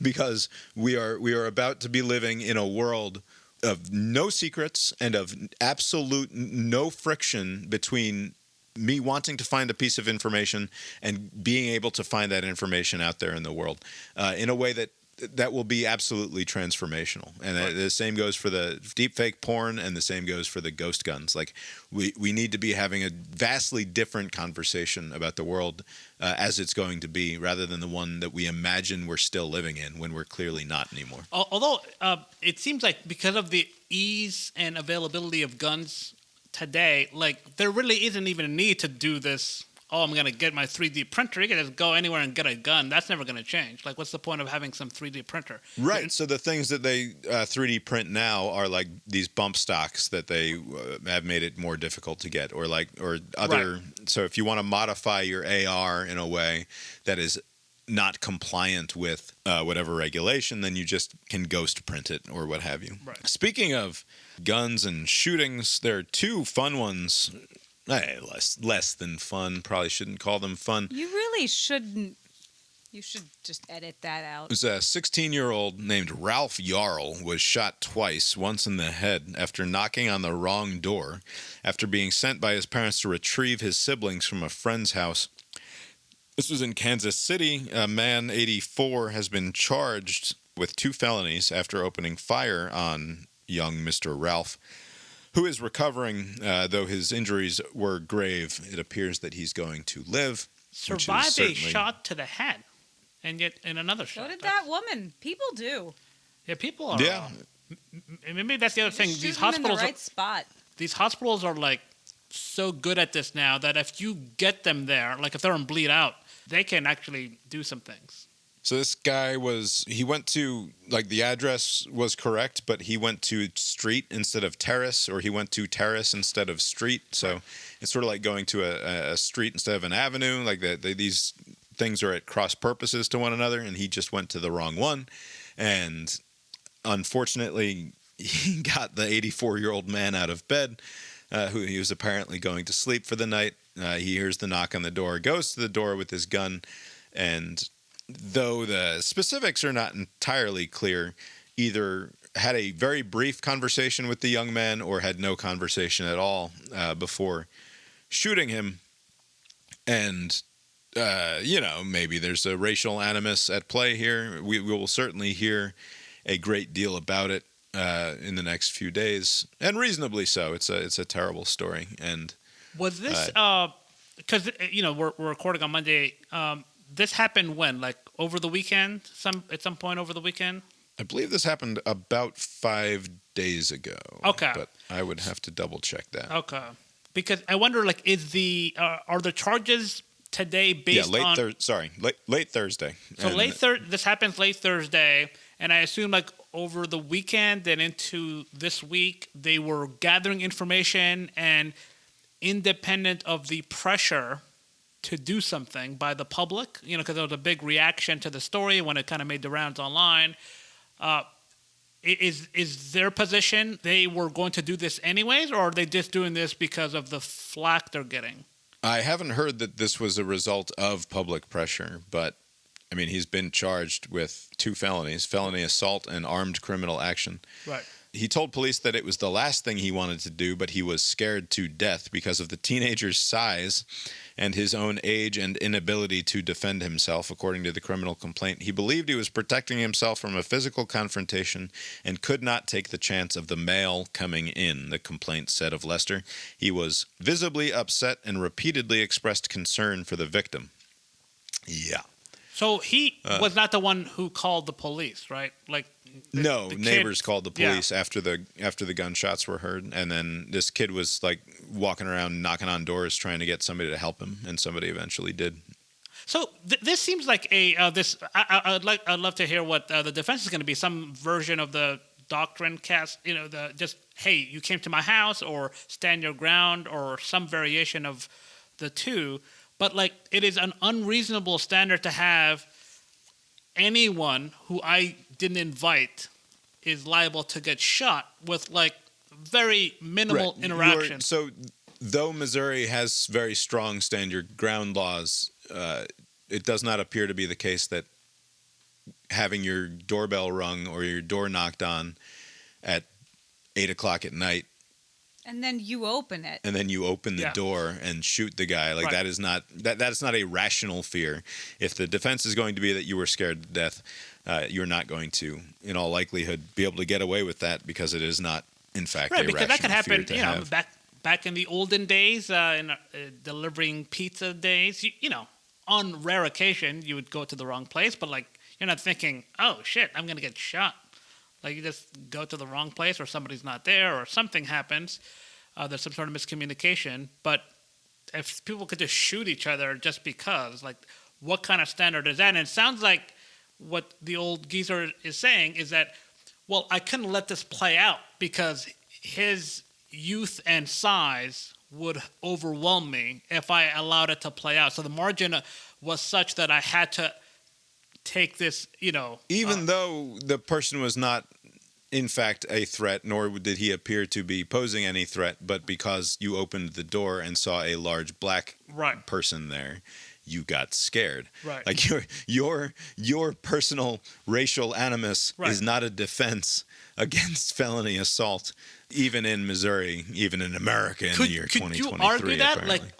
because we are about to be living in a world of no secrets and of absolute no friction between me wanting to find a piece of information and being able to find that information out there in the world in a way that will be absolutely transformational. And the same goes for the deepfake porn, and the same goes for the ghost guns. Like we need to be having a vastly different conversation about the world as it's going to be, rather than the one that we imagine we're still living in when we're clearly not anymore. Although it seems like because of the ease and availability of guns today, like there really isn't even a need to do this. Oh, I'm going to get my 3D printer. You can just go anywhere and get a gun. That's never going to change. Like, what's the point of having some 3D printer? Right. So the things that they 3D print now are like these bump stocks that they have made it more difficult to get, or other. Right. So if you want to modify your AR in a way that is not compliant with whatever regulation, then you just can ghost print it or what have you. Right. Speaking of guns and shootings, there are two fun ones. Less than fun. Probably shouldn't call them fun. You really shouldn't. You should just edit that out. It was a 16-year-old named Ralph Jarl was shot twice, once in the head, after knocking on the wrong door, after being sent by his parents to retrieve his siblings from a friend's house. This was in Kansas City. A man, 84, has been charged with 2 felonies after opening fire on young Mr. Ralph, who is recovering, though his injuries were grave. It appears that he's going to live. Survived a shot to the head, and yet in another shot. So did that woman. People do. Yeah, people are. Yeah. Maybe that's the other thing. Just These shoot 'em in the hospitals, right spot. these hospitals are like so good at this now that if you get them there, like if they're on bleed out, they can actually do some things. So this guy he went to, like, the address was correct, but he went to street instead of terrace, or he went to terrace instead of street. So it's sort of like going to a street instead of an avenue. Like these things are at cross purposes to one another, and he just went to the wrong one. And unfortunately, he got the 84-year-old man out of bed, who he was apparently going to sleep for the night. He hears the knock on the door, goes to the door with his gun, and though the specifics are not entirely clear, either had a very brief conversation with the young man or had no conversation at all before shooting him. And, maybe there's a racial animus at play here. We will certainly hear a great deal about it in the next few days, and reasonably so. It's a terrible story. And was this because we're recording on Monday? This happened when, like over the weekend? At some point over the weekend? I believe this happened about 5 days ago. Okay, but I would have to double check that. Okay, because I wonder, like, are the charges today based on? Late Thursday. So this happens late Thursday, and I assume like over the weekend and into this week, they were gathering information, and independent of the pressure to do something by the public, because there was a big reaction to the story when it kind of made the rounds online. Is their position they were going to do this anyways, or are they just doing this because of the flack they're getting? I haven't heard that this was a result of public pressure, but I mean, he's been charged with 2 felonies, felony assault and armed criminal action. Right. He told police that it was the last thing he wanted to do, but he was scared to death because of the teenager's size and his own age and inability to defend himself, according to the criminal complaint. He believed he was protecting himself from a physical confrontation and could not take the chance of the male coming in, the complaint said of Lester. He was visibly upset and repeatedly expressed concern for the victim. Yeah. So he was not the one who called the police, right? Like no, the neighbors kid, called the police after the gunshots were heard, and then this kid was like walking around knocking on doors trying to get somebody to help him, and somebody eventually did. So this seems like I'd love to hear what the defense is going to be. Some version of the doctrine cast, hey, you came to my house, or stand your ground, or some variation of the two. But like, it is an unreasonable standard to have anyone who I didn't invite is liable to get shot with like very minimal interaction. So though Missouri has very strong stand your ground laws, it does not appear to be the case that having your doorbell rung or your door knocked on at 8 o'clock at night, and then you open it. And then you open the door and shoot the guy. Like, that is not that's not a rational fear. If the defense is going to be that you were scared to death, you're not going to, in all likelihood, be able to get away with that, because it is not, in fact, a rational fear to have. Right, because that could happen, back in the olden days, in delivering pizza days, on rare occasion, you would go to the wrong place, but like, you're not thinking, oh shit, I'm going to get shot. Like, you just go to the wrong place, or somebody's not there, or something happens. There's some sort of miscommunication. But if people could just shoot each other just because, like, what kind of standard is that? And it sounds like what the old geezer is saying is that, well, I couldn't let this play out because his youth and size would overwhelm me if I allowed it to play out. So the margin was such that I had to take this, even though the person was not in fact a threat, nor did he appear to be posing any threat, but because you opened the door and saw a large black person there, you got scared. Right. Like, your personal racial animus is not a defense against felony assault, even in Missouri, even in America in the year 2023. Could you argue that? Apparently. Like,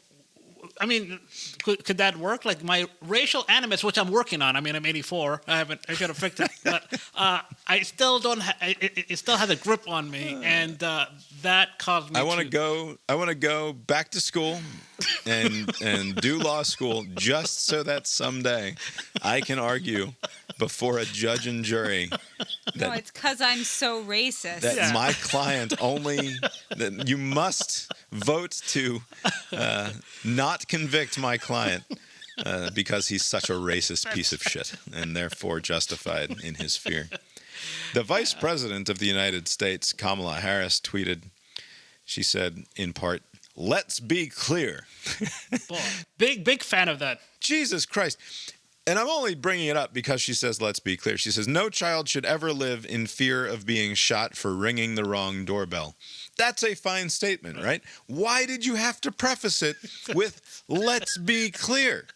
I mean, could that work? Like my racial animus, which I'm working on. I mean, I'm 84. I should have fixed it, but I still don't. It still has a grip on me, and that caused me. I want to go back to school and do law school just so that someday I can argue before a judge and jury. No, it's because I'm so racist. That my client that you must vote to not convict my client because he's such a racist piece of shit and therefore justified in his fear. The Vice President of the United States, Kamala Harris, tweeted, she said, in part, "Let's be clear." Boy, big fan of that. Jesus Christ. And I'm only bringing it up because she says, let's be clear. She says, no child should ever live in fear of being shot for ringing the wrong doorbell. That's a fine statement, right? Why did you have to preface it with, let's be clear?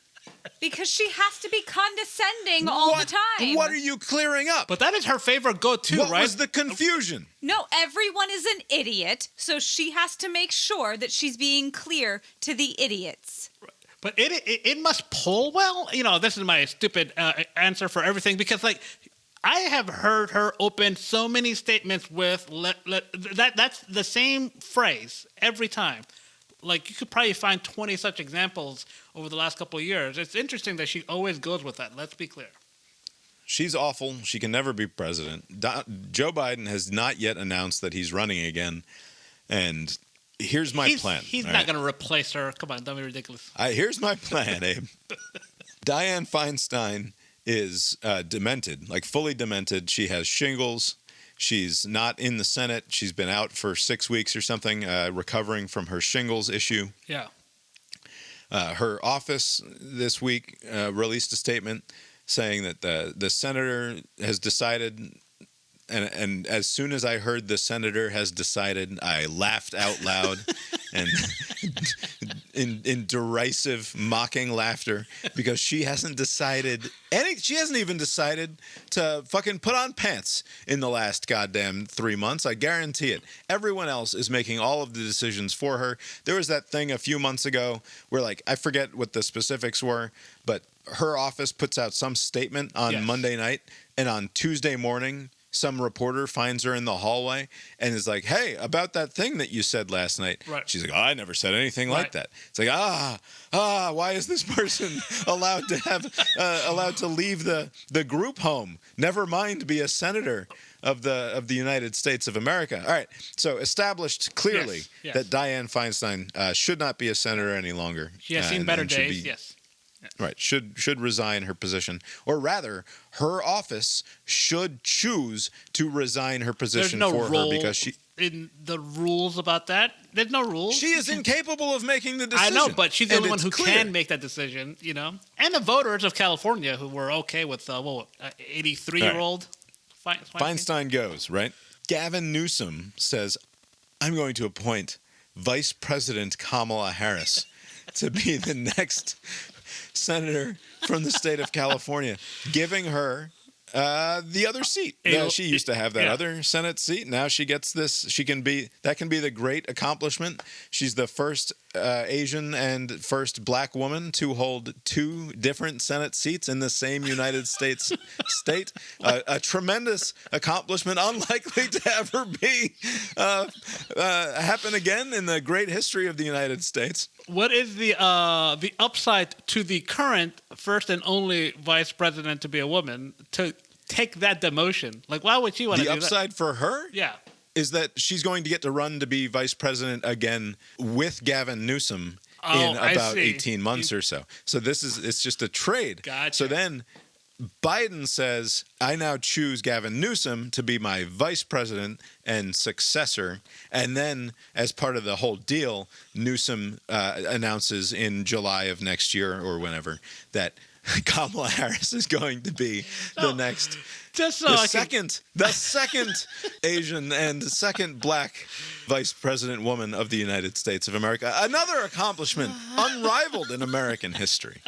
Because she has to be condescending all the time. What are you clearing up? But that is her favorite go-to, right? What was the confusion? No, everyone is an idiot, so she has to make sure that she's being clear to the idiots. But it must poll well. You know, this is my stupid answer for everything because, like, I have heard her open so many statements with that's the same phrase every time. Like, you could probably find 20 such examples over the last couple of years. It's interesting that she always goes with that. Let's be clear. She's awful. She can never be president. Joe Biden has not yet announced that he's running again, and here's my plan. He's not going to replace her. Come on, don't be ridiculous. Here's my plan, Abe. Dianne Feinstein is demented, like fully demented. She has shingles. She's not in the Senate. She's been out for 6 weeks or something, recovering from her shingles issue. Yeah. Her office this week released a statement saying that the senator has decided. And as soon as I heard the senator has decided, I laughed out loud and in derisive, mocking laughter because she hasn't decided she hasn't even decided to fucking put on pants in the last goddamn 3 months. I guarantee it. Everyone else is making all of the decisions for her. There was that thing a few months ago where, like, I forget what the specifics were, but her office puts out some statement on Monday night, and on Tuesday morning, some reporter finds her in the hallway and is like, hey, about that thing that you said last night. Right. She's like, oh, I never said anything like that. It's like, why is this person allowed to leave the group home? Never mind be a senator of the United States of America. All right. So established clearly that Dianne Feinstein should not be a senator any longer. She has seen better days, yes. Right, should resign her position, or rather, her office should choose to resign her position for her because she. In the rules about that, there's no rules. She is incapable of making the decision. I know, but she's the only one who can make that decision, you know. And the voters of California who were okay with 83-year-old Feinstein goes right. Gavin Newsom says, "I'm going to appoint Vice President Kamala Harris to be the next." Senator from the state of California, giving her the other seat. She used to have that other Senate seat. Now she gets this. That can be the great accomplishment. She's the first Asian and first black woman to hold 2 different Senate seats in the same United States state. A tremendous accomplishment, unlikely to ever be happen again in the great history of the United States. What is the upside to the current first and only vice president to be a woman to take that demotion? Like, why would she want to do that? The upside for her? Yeah. Is that she's going to get to run to be vice president again with Gavin Newsom in about 18 months or so. So it's just a trade. Gotcha. So then Biden says, I now choose Gavin Newsom to be my vice president and successor. And then as part of the whole deal, Newsom announces in July of next year or whenever that Kamala Harris is going to be the next... the second Asian and second black vice president woman of the United States of America. Another accomplishment unrivaled in American history.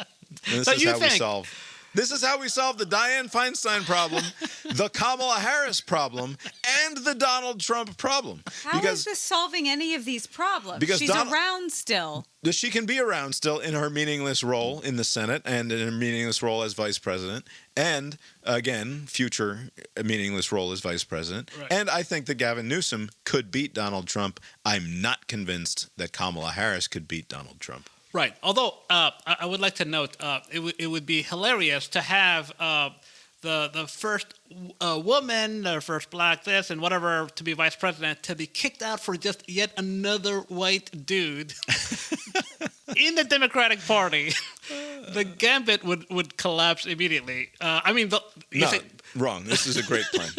And this is how we solve This is how we solve the Dianne Feinstein problem, the Kamala Harris problem, and the Donald Trump problem. How is this solving any of these problems? Because She's around still. She can be around still in her meaningless role in the Senate and in her meaningless role as vice president. And, again, future meaningless role as vice president. Right. And I think that Gavin Newsom could beat Donald Trump. I'm not convinced that Kamala Harris could beat Donald Trump. Right. Although I would like to note, it would be hilarious to have the first woman, or first black this and whatever to be vice president, to be kicked out for just yet another white dude in the Democratic Party. The gambit would collapse immediately. Wrong. This is a great plan.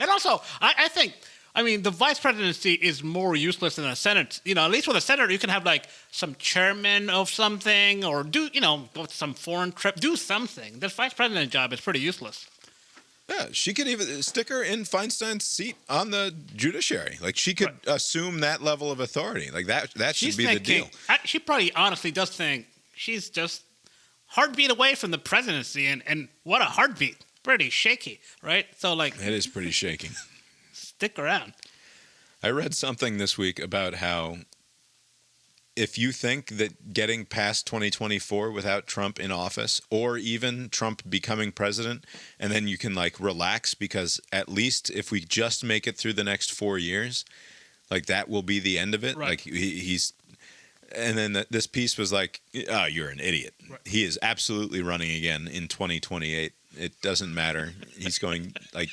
And also, I think. I mean, the vice presidency is more useless than a Senate. At least with a senator, you can have like some chairman of something, or go to some foreign trip, do something. The vice president job is pretty useless. Yeah, she could even stick her in Feinstein's seat on the judiciary. Like, she could assume that level of authority. Like, that should be the deal. She probably honestly does think she's just heartbeat away from the presidency, and what a heartbeat. Pretty shaky, right? So, like... It is pretty shaky. Stick around. I read something this week about how if you think that getting past 2024 without Trump in office, or even Trump becoming president, and then you can like relax because at least if we just make it through the next 4 years, like that will be the end of it. Right. Like he's, and then this piece was like, oh, you're an idiot. Right. He is absolutely running again in 2028. It doesn't matter. He's going like,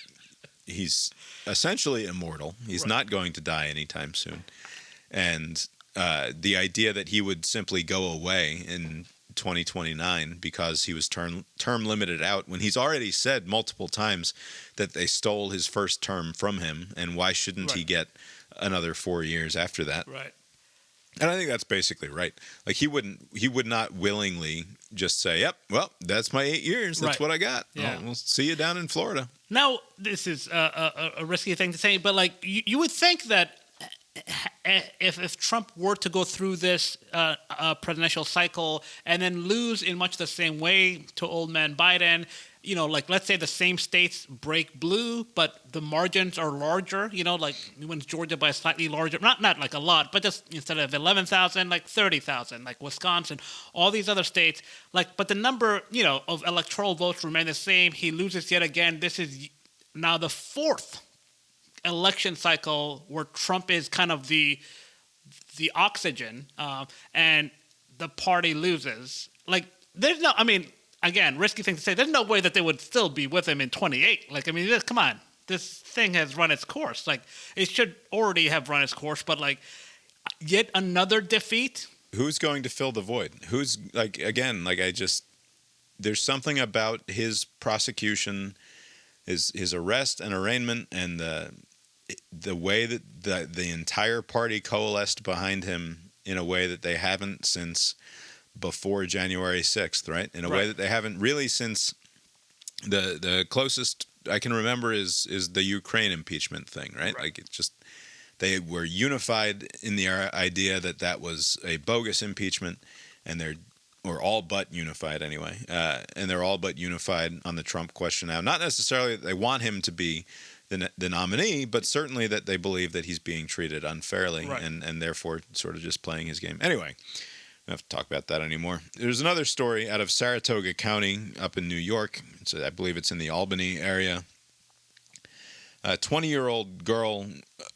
he's essentially immortal. He's not going to die anytime soon. And the idea that he would simply go away in 2029 because he was term limited out, when he's already said multiple times that they stole his first term from him, and why shouldn't he get another 4 years after that? Right. And I think that's basically right. Like he would not willingly just say, "Yep, well, that's my 8 years. That's what I got. Yeah. We'll see you down in Florida." Now, this is a risky thing to say, but like you would think that if Trump were to go through this presidential cycle and then lose in much the same way to old man Biden, like let's say the same states break blue, but the margins are larger, like he wins Georgia by a slightly larger, not like a lot, but just instead of 11,000, like 30,000, like Wisconsin, all these other states, like, but the number, of electoral votes remain the same. He loses yet again. This is now the fourth election cycle where Trump is kind of the oxygen, and the party loses. Like, there's no, I mean, again, risky thing to say. There's no way that they would still be with him in 28. Like, I mean, come on. This thing has run its course. Like, it should already have run its course, but, like, yet another defeat? Who's going to fill the void? Who's, like, again, like, there's something about his prosecution, his arrest and arraignment, and the way that the entire party coalesced behind him in a way that they haven't since before January 6th, right? In a way that they haven't really since the closest I can remember is the Ukraine impeachment thing, right? Like, it's just, they were unified in the idea that was a bogus impeachment, and they're all but unified anyway. And they're all but unified on the Trump question now. Not necessarily that they want him to be the nominee, but certainly that they believe that he's being treated unfairly, and therefore sort of just playing his game. Anyway, I don't have to talk about that anymore. There's another story out of Saratoga County up in New York. I believe it's in the Albany area. A 20-year-old girl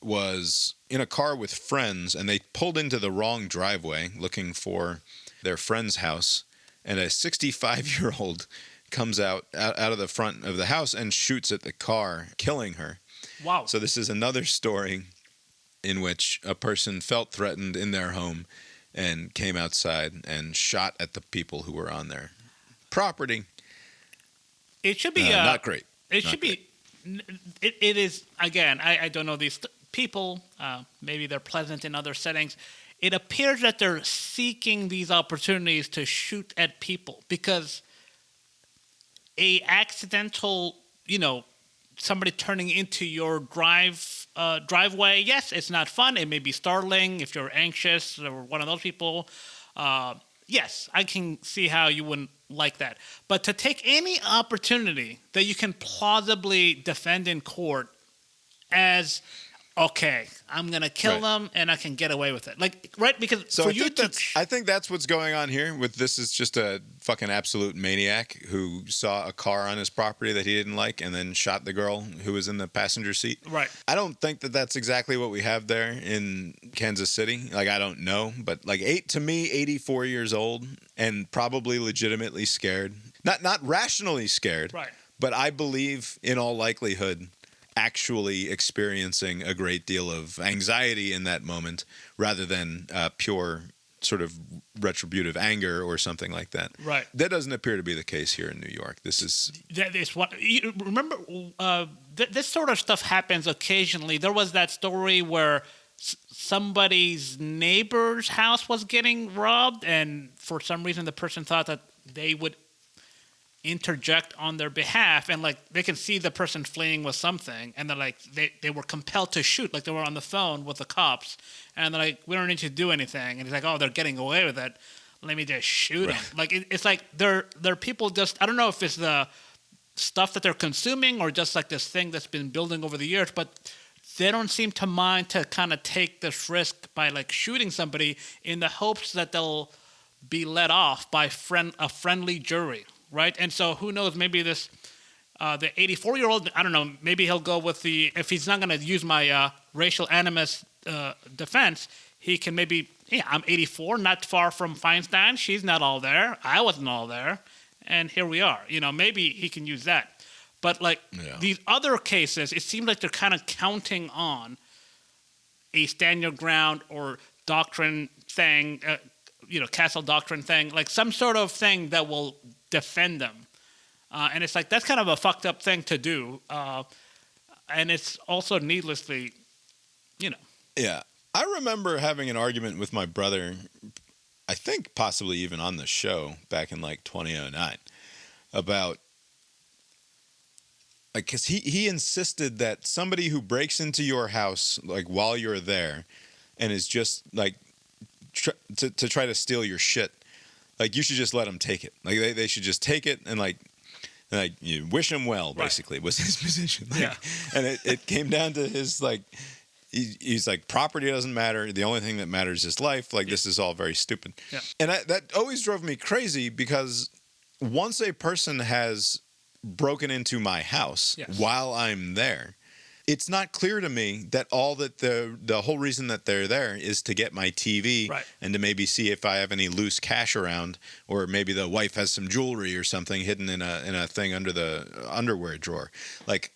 was in a car with friends, and they pulled into the wrong driveway looking for their friend's house, and a 65-year-old comes out of the front of the house and shoots at the car, killing her. Wow. So this is another story in which a person felt threatened in their home and came outside and shot at the people who were on their property. It should be not great. It should be. It is, again, I don't know these people. Maybe they're pleasant in other settings. It appears that they're seeking these opportunities to shoot at people because a accidental, somebody turning into your driveway, yes, it's not fun. It may be startling if you're anxious or one of those people. yes, I can see how you wouldn't like that. But to take any opportunity that you can plausibly defend in court as, okay, I'm gonna kill them and I can get away with it, like, right? Because So for I think that's what's going on here. With this is just a fucking absolute maniac who saw a car on his property that he didn't like and then shot the girl who was in the passenger seat. Right. I don't think that that's exactly what we have there in Kansas City. Like, I don't know, but like 84 years old and probably legitimately scared. Not rationally scared. Right. But I believe in all likelihood actually experiencing a great deal of anxiety in that moment rather than pure sort of retributive anger or something like that. Right. That doesn't appear to be the case here in New York. This is... That is what... Remember, this sort of stuff happens occasionally. There was that story where somebody's neighbor's house was getting robbed, and for some reason the person thought that they would interject on their behalf, and like they can see the person fleeing with something, and they're like they were compelled to shoot, like they were on the phone with the cops, and they're like, we don't need to do anything, and he's like, oh, they're getting away with it, let me just shoot them. Like it's like they're people just, I don't know if it's the stuff that they're consuming or just like this thing that's been building over the years, but they don't seem to mind to kind of take this risk by like shooting somebody in the hopes that they'll be let off by a friendly jury. Right, and so who knows? Maybe this, the 84-year-old. I don't know. Maybe he'll go with the. If he's not going to use my racial animus defense, he can maybe. Yeah, I'm 84, not far from Feinstein. She's not all there. I wasn't all there, and here we are. You know, maybe he can use that. But like these other cases, it seems like they're kind of counting on a stand your ground or doctrine thing. Castle doctrine thing, like some sort of thing that will defend them. And it's like, that's kind of a fucked up thing to do. And it's also needlessly, Yeah. I remember having an argument with my brother, I think possibly even on the show back in like 2009, about, like, because he insisted that somebody who breaks into your house, like, while you're there and is just like, to try to steal your shit, like, you should just let them take it. Like, they should just take it and like you wish them well, basically, was his position. Like, and it came down to his, like, he's like, property doesn't matter. The only thing that matters is life. Like, this is all very stupid. Yeah. And that always drove me crazy, because once a person has broken into my house while I'm there, it's not clear to me that all that the whole reason that they're there is to get my TV and to maybe see if I have any loose cash around, or maybe the wife has some jewelry or something hidden in a thing under the underwear drawer. Like,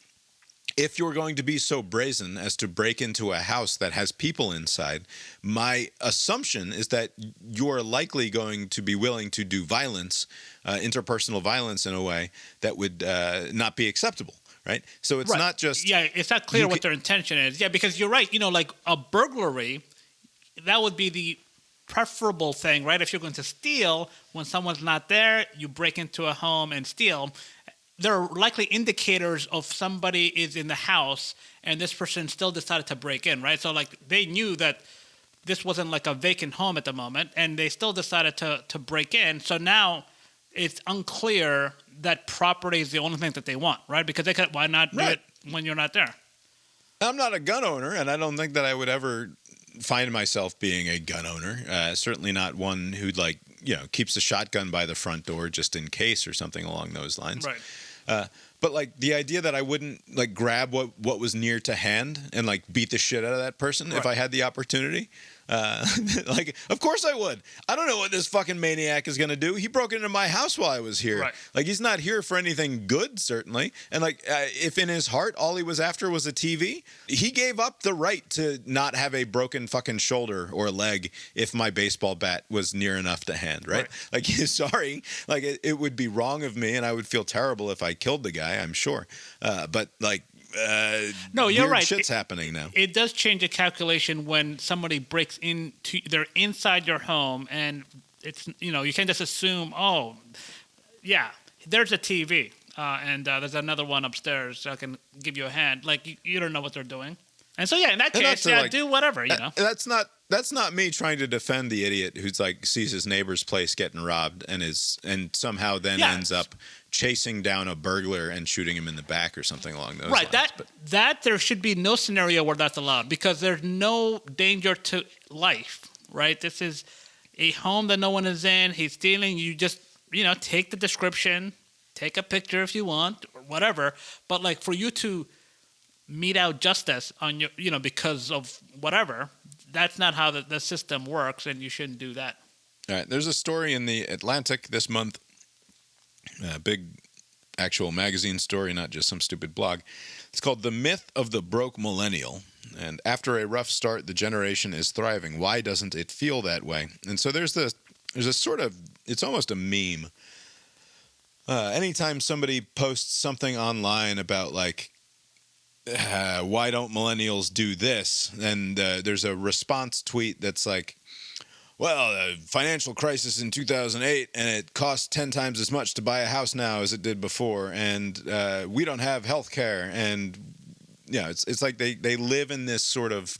if you're going to be so brazen as to break into a house that has people inside, my assumption is that you're likely going to be willing to do violence, interpersonal violence, in a way that would not be acceptable. Right. So it's not just. Yeah, it's not clear what their intention is. Yeah, because you're right. Like a burglary, that would be the preferable thing, right? If you're going to steal when someone's not there, you break into a home and steal. There are likely indicators of somebody is in the house and this person still decided to break in, right? So like they knew that this wasn't like a vacant home at the moment, and they still decided to break in. So now it's unclear that property is the only thing that they want, right? Because they could, why not do it when you're not there? I'm not a gun owner, and I don't think that I would ever find myself being a gun owner. Certainly not one who, like, keeps a shotgun by the front door just in case or something along those lines. Right. But like the idea that I wouldn't like grab what was near to hand and like beat the shit out of that person if I had the opportunity. Like, of course I would. I don't know what this fucking maniac is going to do. He broke into my house while I was here. Right. Like, he's not here for anything good, certainly. And like, if in his heart all he was after was a TV, he gave up the right to not have a broken fucking shoulder or leg if my baseball bat was near enough to hand, right? Like, sorry. Like, it would be wrong of me, and I would feel terrible if I killed the guy, I'm sure. But like, no, you're right. Shit's happening now. It does change the calculation when somebody breaks into, they're inside your home, and it's, you can't just assume, oh, yeah, there's a TV, and there's another one upstairs, so I can give you a hand. Like, you don't know what they're doing. And so, yeah, in that And not case, to, yeah, like, do whatever, you know. That's not me trying to defend the idiot who's like sees his neighbor's place getting robbed and somehow then Yeah. ends up chasing down a burglar and shooting him in the back or something along those Right, lines. that there should be no scenario where that's allowed because there's no danger to life, right? This is a home that no one is in. He's stealing. You just, take the description, take a picture if you want, or whatever. But, like, for you to mete out justice on your, because of whatever, that's not how the system works, and you shouldn't do that. All right, there's a story in the Atlantic this month, a big actual magazine story, not just some stupid blog. It's called "The Myth of the Broke Millennial." And after a rough start, the generation is thriving. Why doesn't it feel that way? And so there's a sort of, it's almost a meme. Anytime somebody posts something online about like, why don't millennials do this? And there's a response tweet that's like, well, financial crisis in 2008, and it costs 10 times as much to buy a house now as it did before, and we don't have health care, and it's like they live in this sort of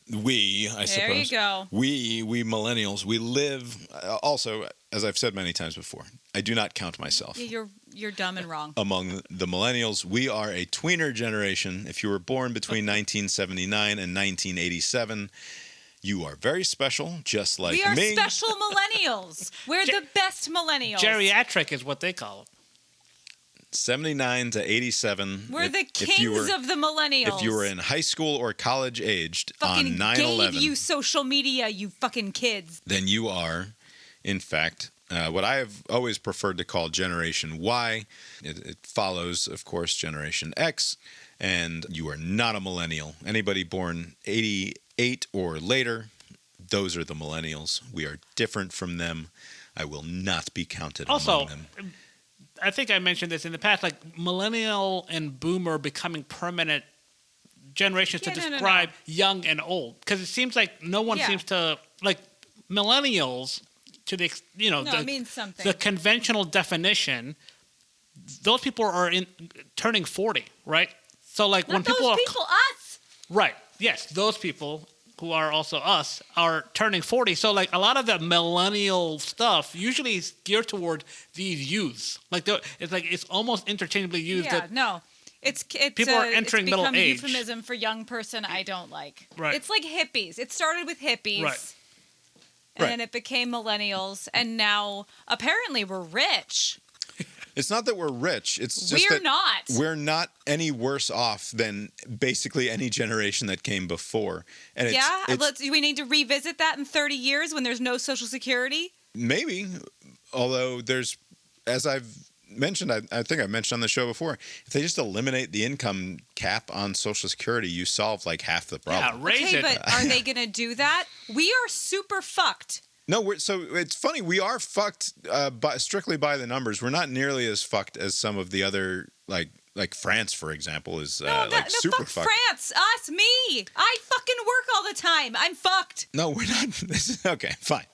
we, I suppose. There you go. We millennials, we live. Also, as I've said many times before, I do not count myself. Yeah, you're dumb and wrong. Among the millennials, we are a tweener generation. If you were born between 1979 and 1987, you are very special, just like me. We are special millennials. We're the best millennials. Geriatric is what they call it. 79 to 87. We're the kings of the millennials. If you were in high school or college aged fucking on 9/11, gave you social media, you fucking kids. Then you are, in fact, what I have always preferred to call Generation Y. It follows, of course, Generation X, and you are not a millennial. Anybody born 88 or later, those are the millennials. We are different from them. I will not be counted among them. I think I mentioned this in the past, like millennial and boomer becoming permanent generations to describe young and old. Because it seems like no one seems to, like millennials, to the, it means something. The conventional definition, those people are turning 40, right? So like when people are... us! Right, yes, those people who are also us, are turning 40. So, like, a lot of the millennial stuff usually is geared toward these youths. Like, it's almost interchangeably used. Yeah, no. It's people are entering middle age. It's become a euphemism for young person I don't like. Right. It's like hippies. It started with hippies. Right. And then it became millennials. And now, apparently, we're rich. It's not that we're rich. It's just we're not any worse off than basically any generation that came before. And we need to revisit that in 30 years when there's no Social Security. Maybe, although there's, as I've mentioned, I think I've mentioned on the show before, if they just eliminate the income cap on Social Security, you solve like half the problem. Yeah, raise it. But are they going to do that? We are super fucked. No, so it's funny. We are fucked strictly by the numbers. We're not nearly as fucked as some of the other, like France, for example, is super fucked. France, us, me. I fucking work all the time. I'm fucked. No, we're not. Okay, fine.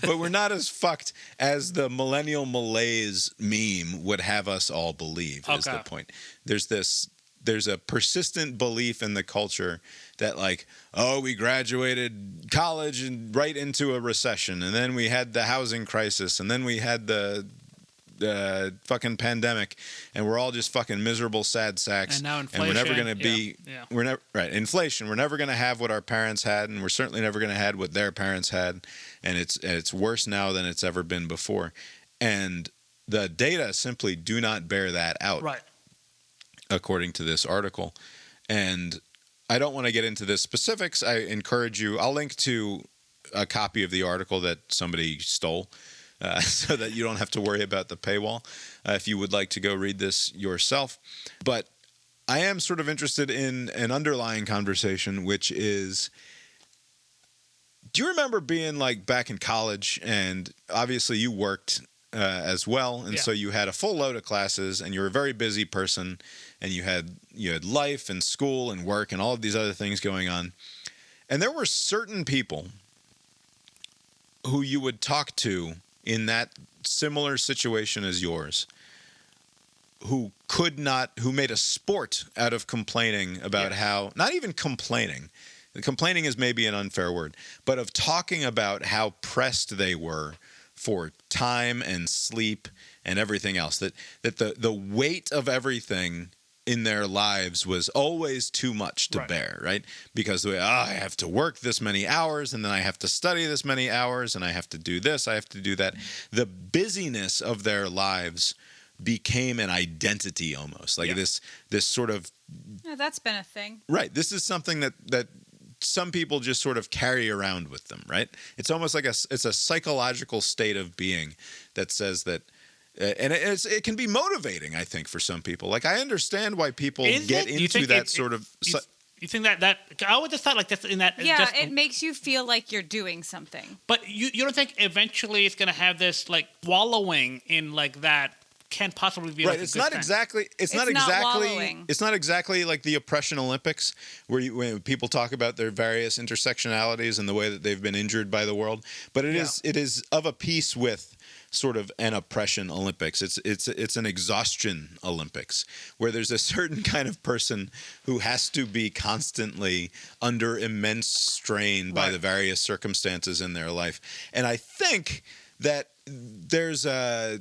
But we're not as fucked as the millennial malaise meme would have us all believe, is the point. There's a persistent belief in the culture that, like, oh, we graduated college and right into a recession, and then we had the housing crisis, and then we had the fucking pandemic, and we're all just fucking miserable sad sacks. And now inflation. And we're never going to be, we're never, right, inflation. We're never going to have what our parents had, and we're certainly never going to have what their parents had, and it's worse now than it's ever been before. And the data simply do not bear that out. Right. According to this article. And I don't want to get into the specifics. I encourage you, I'll link to a copy of the article that somebody stole so that you don't have to worry about the paywall if you would like to go read this yourself. But I am sort of interested in an underlying conversation, which is, do you remember being like back in college, and obviously you worked as well, and so you had a full load of classes, and you were a very busy person, and you had life and school and work and all of these other things going on, and there were certain people who you would talk to in that similar situation as yours, who made a sport out of complaining about how, not even complaining. Complaining is maybe an unfair word, but of talking about how pressed they were for time and sleep and everything else. That the weight of everything in their lives was always too much to bear, right? Because I have to work this many hours, and then I have to study this many hours, and I have to do this, I have to do that. The busyness of their lives became an identity almost, like this sort of. Yeah, that's been a thing. Right. This is something that some people just sort of carry around with them, right? It's almost like it's a psychological state of being that says that. And it can be motivating, I think, for some people. Like, I understand why people get into that sort of. You think that I would just thought like this in that. Yeah, it makes you feel like you're doing something. But you don't think eventually it's going to have this like wallowing in like that can possibly be right. Like it's a not good exactly. It's not exactly. It's not exactly like the Oppression Olympics, when people talk about their various intersectionalities and the way that they've been injured by the world. But it is of a piece with sort of an oppression Olympics. It's an exhaustion Olympics, where there's a certain kind of person who has to be constantly under immense strain by the various circumstances in their life. And I think that there's a.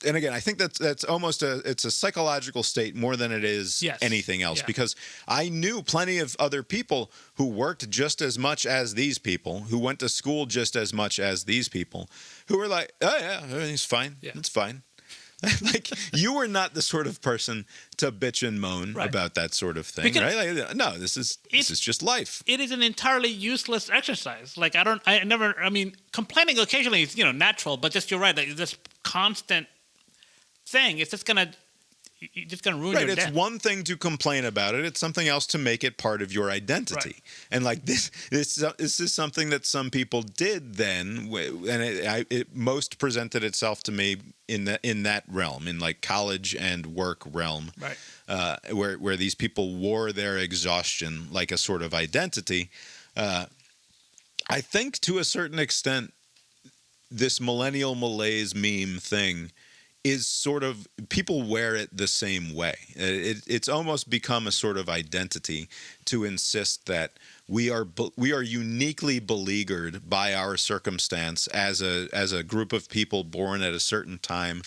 And again, I think that's almost it's a psychological state more than it is anything else, because I knew plenty of other people who worked just as much as these people, who went to school just as much as these people, who were like, oh yeah, everything's fine. Yeah. It's fine. Like, you were not the sort of person to bitch and moan about that sort of thing, right? Like, no, this is just life. It is an entirely useless exercise. Like, complaining occasionally is, natural, but just, you're right, like this constant thing, it's just gonna ruin your day. It's one thing to complain about it. It's something else to make it part of your identity. Right. And like this is something that some people did then, and it most presented itself to me in that realm, in like college and work realm, right? Where these people wore their exhaustion like a sort of identity. I think to a certain extent, this millennial malaise meme thing is sort of, people wear it the same way. It's almost become a sort of identity to insist that we are uniquely beleaguered by our circumstance as a group of people born at a certain time,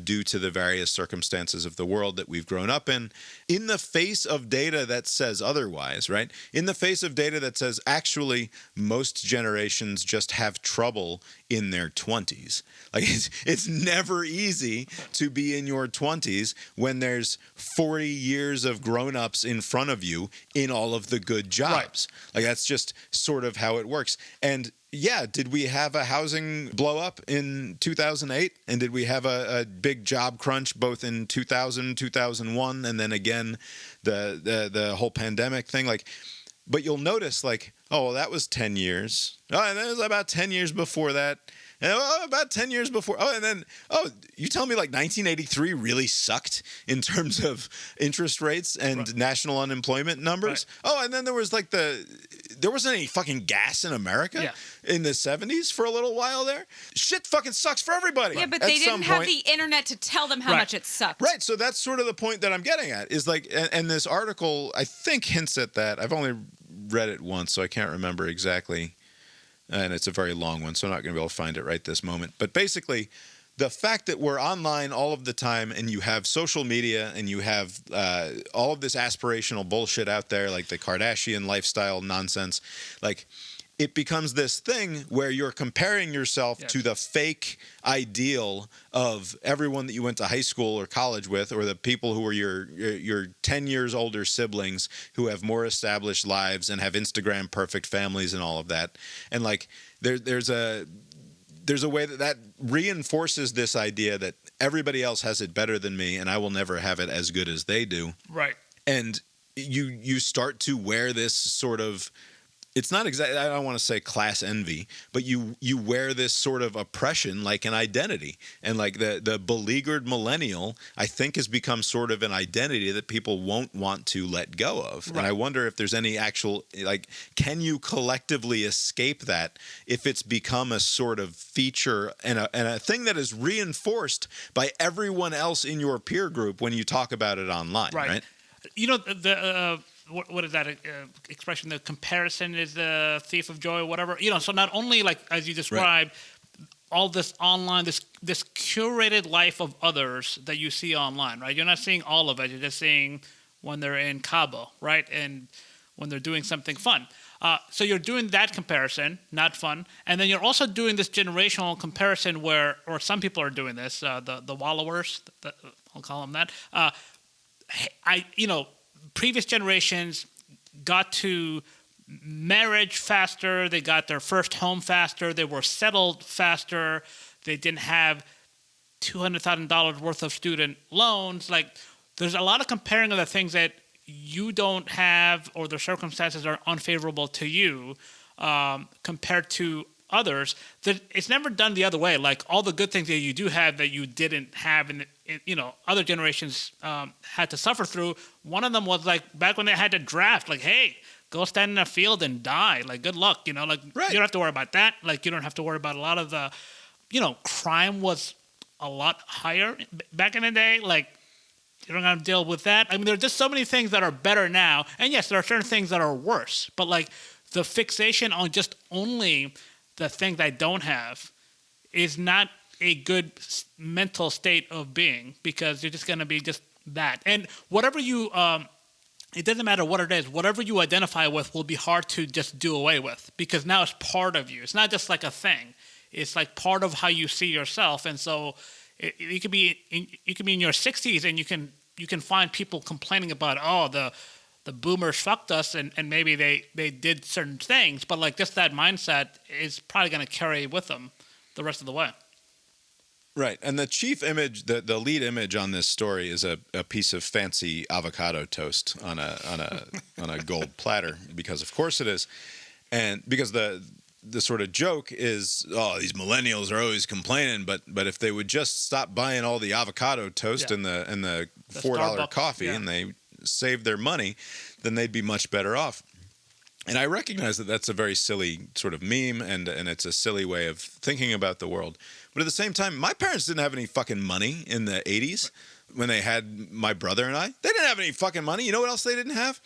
due to the various circumstances of the world that we've grown up in the face of data that says otherwise, right? In the face of data that says actually most generations just have trouble in their 20s. Like, it's never easy to be in your 20s when there's 40 years of grown-ups in front of you in all of the good jobs. Right. Like, that's just sort of how it works. And yeah, did we have a housing blow up in 2008? And did we have a big job crunch both in 2000, 2001, and then again the whole pandemic thing? Like, but you'll notice, like, oh, well, that was 10 years. Oh, and then it was about 10 years before that. And about 10 years before. Oh, and then, you tell me like 1983 really sucked in terms of interest rates and national unemployment numbers? Right. Oh, and then there was like there wasn't any fucking gas in America in the 70s for a little while there. Shit fucking sucks for everybody. Yeah, but they didn't have the internet to tell them how much it sucked. Right, so that's sort of the point that I'm getting at, is like, and this article, I think, hints at that. I've only read it once, so I can't remember exactly. And it's a very long one, so I'm not going to be able to find it right this moment. But basically, the fact that we're online all of the time, and you have social media, and you have all of this aspirational bullshit out there, like the Kardashian lifestyle nonsense, like, it becomes this thing where you're comparing yourself to the fake ideal of everyone that you went to high school or college with, or the people who are your 10 years older siblings who have more established lives and have Instagram perfect families and all of that. And like, there's a way that reinforces this idea that everybody else has it better than me, and I will never have it as good as they do. Right. And you start to wear this sort of it's not exactly, I don't want to say class envy, but you wear this sort of oppression like an identity. And like the beleaguered millennial, I think, has become sort of an identity that people won't want to let go of. Right. And I wonder if there's any actual, like, can you collectively escape that if it's become a sort of feature and a thing that is reinforced by everyone else in your peer group when you talk about it online, right? You know, what is that expression? The comparison is the thief of joy, or whatever. You know, so not only, like, as you described, all this online, this curated life of others that you see online, right? You're not seeing all of it. You're just seeing when they're in Cabo, right? And when they're doing something fun. So you're doing that comparison, not fun. And then you're also doing this generational comparison where, or some people are doing this, the wallowers, I'll call them that. Previous generations got to marriage faster. They got their first home faster. They were settled faster. They didn't have $200,000 worth of student loans. Like, there's a lot of comparing of the things that you don't have, or the circumstances are unfavorable to you compared to others. That it's never done the other way. Like, all the good things that you do have that you didn't have in other generations had to suffer through. One of them was, like, back when they had to draft, like, hey, go stand in a field and die. Like, good luck, you don't have to worry about that. Like, you don't have to worry about a lot of the, crime was a lot higher back in the day. Like, you don't have to deal with that. I mean, there are just so many things that are better now. And yes, there are certain things that are worse. But, like, the fixation on just only the things I don't have is not a good mental state of being, because you're just going to be just that. And whatever you, it doesn't matter what it is, whatever you identify with will be hard to just do away with, because now it's part of you. It's not just like a thing. It's like part of how you see yourself. And so you could be in your 60s and you can find people complaining about, the boomers fucked us, and maybe they did certain things, but, like, just that mindset is probably going to carry with them the rest of the way. Right. And the chief image, the lead image on this story is a piece of fancy avocado toast on a gold platter, because of course it is. And because the sort of joke is, these millennials are always complaining, but if they would just stop buying all the avocado toast and the $4 Starbucks coffee, and they save their money, then they'd be much better off. And I recognize that that's a very silly sort of meme, and it's a silly way of thinking about the world. But at the same time, my parents didn't have any fucking money in the 80s when they had my brother and I. They didn't have any fucking money. You know what else they didn't have?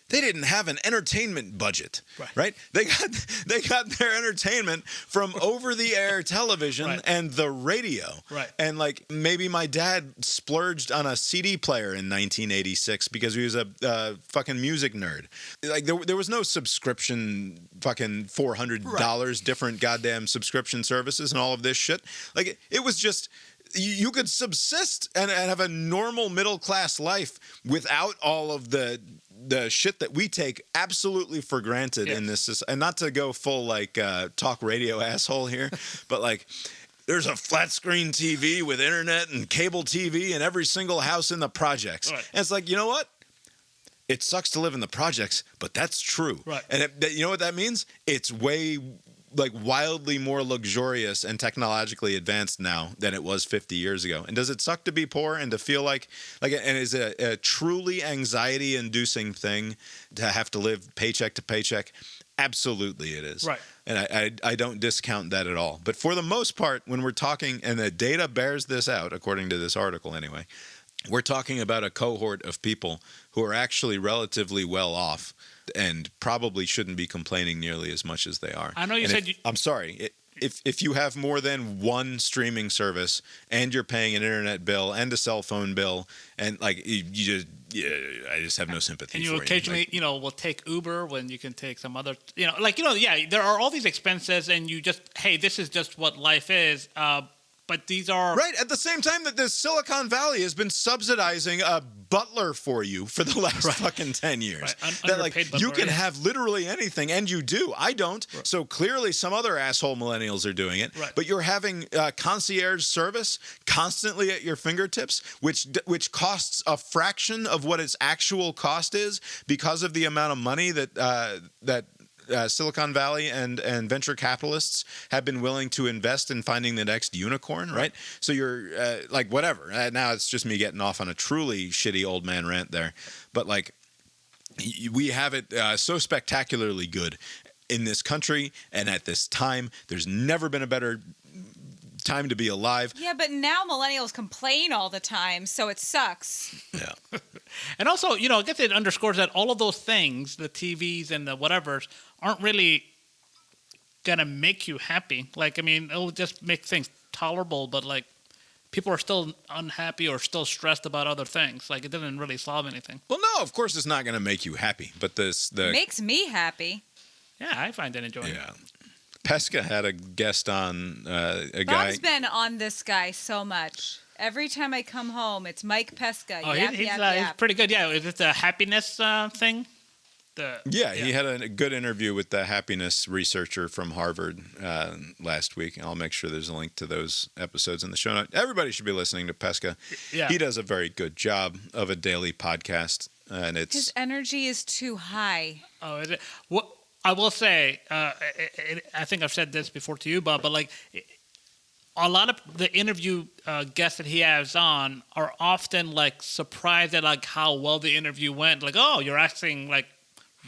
They didn't have an entertainment budget, right? They got their entertainment from over-the-air television and the radio. Right. And, like, maybe my dad splurged on a CD player in 1986 because he was a fucking music nerd. Like, there was no subscription, fucking $400 different goddamn subscription services and all of this shit. Like, it was just... You could subsist and have a normal middle-class life without all of the shit that we take absolutely for granted in this. And not to go full, like, talk radio asshole here, but, like, there's a flat screen TV with internet and cable TV in every single house in the projects. Right. And it's like, you know what? It sucks to live in the projects, but that's true. Right. And you know what that means? It's way... like wildly more luxurious and technologically advanced now than it was 50 years ago. And does it suck to be poor and to feel like and is it a truly anxiety inducing thing to have to live paycheck to paycheck? Absolutely it is. Right. And I don't discount that at all. But for the most part, when we're talking, and the data bears this out, according to this article anyway, we're talking about a cohort of people who are actually relatively well off and probably shouldn't be complaining nearly as much as they are. I know you said I'm sorry. If you have more than one streaming service and you're paying an internet bill and a cell phone bill, and, like, I just have no sympathy for you. And you occasionally, will take Uber when you can take some other, there are all these expenses, and you just, hey, this is just what life is. But these are... Right, at the same time that the Silicon Valley has been subsidizing a butler for you for the last fucking 10 years. Right. That, like, you can have literally anything, and you do. I don't. Right. So clearly some other asshole millennials are doing it. Right. But you're having concierge service constantly at your fingertips, which costs a fraction of what its actual cost is because of the amount of money that Silicon Valley and venture capitalists have been willing to invest in finding the next unicorn, right? So you're like, whatever. Now it's just me getting off on a truly shitty old man rant there. But like, we have it so spectacularly good in this country and at this time. There's never been a better time to be alive. Yeah, but now millennials complain all the time, so it sucks. Yeah. And also, I guess it underscores that all of those things, the TVs and the whatevers, aren't really gonna make you happy. Like, I mean, it'll just make things tolerable, but like, people are still unhappy or still stressed about other things. Like, it doesn't really solve anything. Well, no, of course it's not going to make you happy, but It makes me happy. Yeah, I find it enjoyable. Yeah. Pesca had a guest on a guy. Bob's been on this guy so much. Every time I come home, it's Mike Pesca. Oh, he's pretty good. Yeah, is it the happiness thing? He had a good interview with the happiness researcher from Harvard last week. I'll make sure there's a link to those episodes in the show notes. Everybody should be listening to Pesca. Yeah. He does a very good job of a daily podcast, and his energy is too high. Oh, is it? What I will say, I think I've said this before to you, Bob, but like, a lot of the interview guests that he has on are often like surprised at like how well the interview went. Like, oh, you're asking like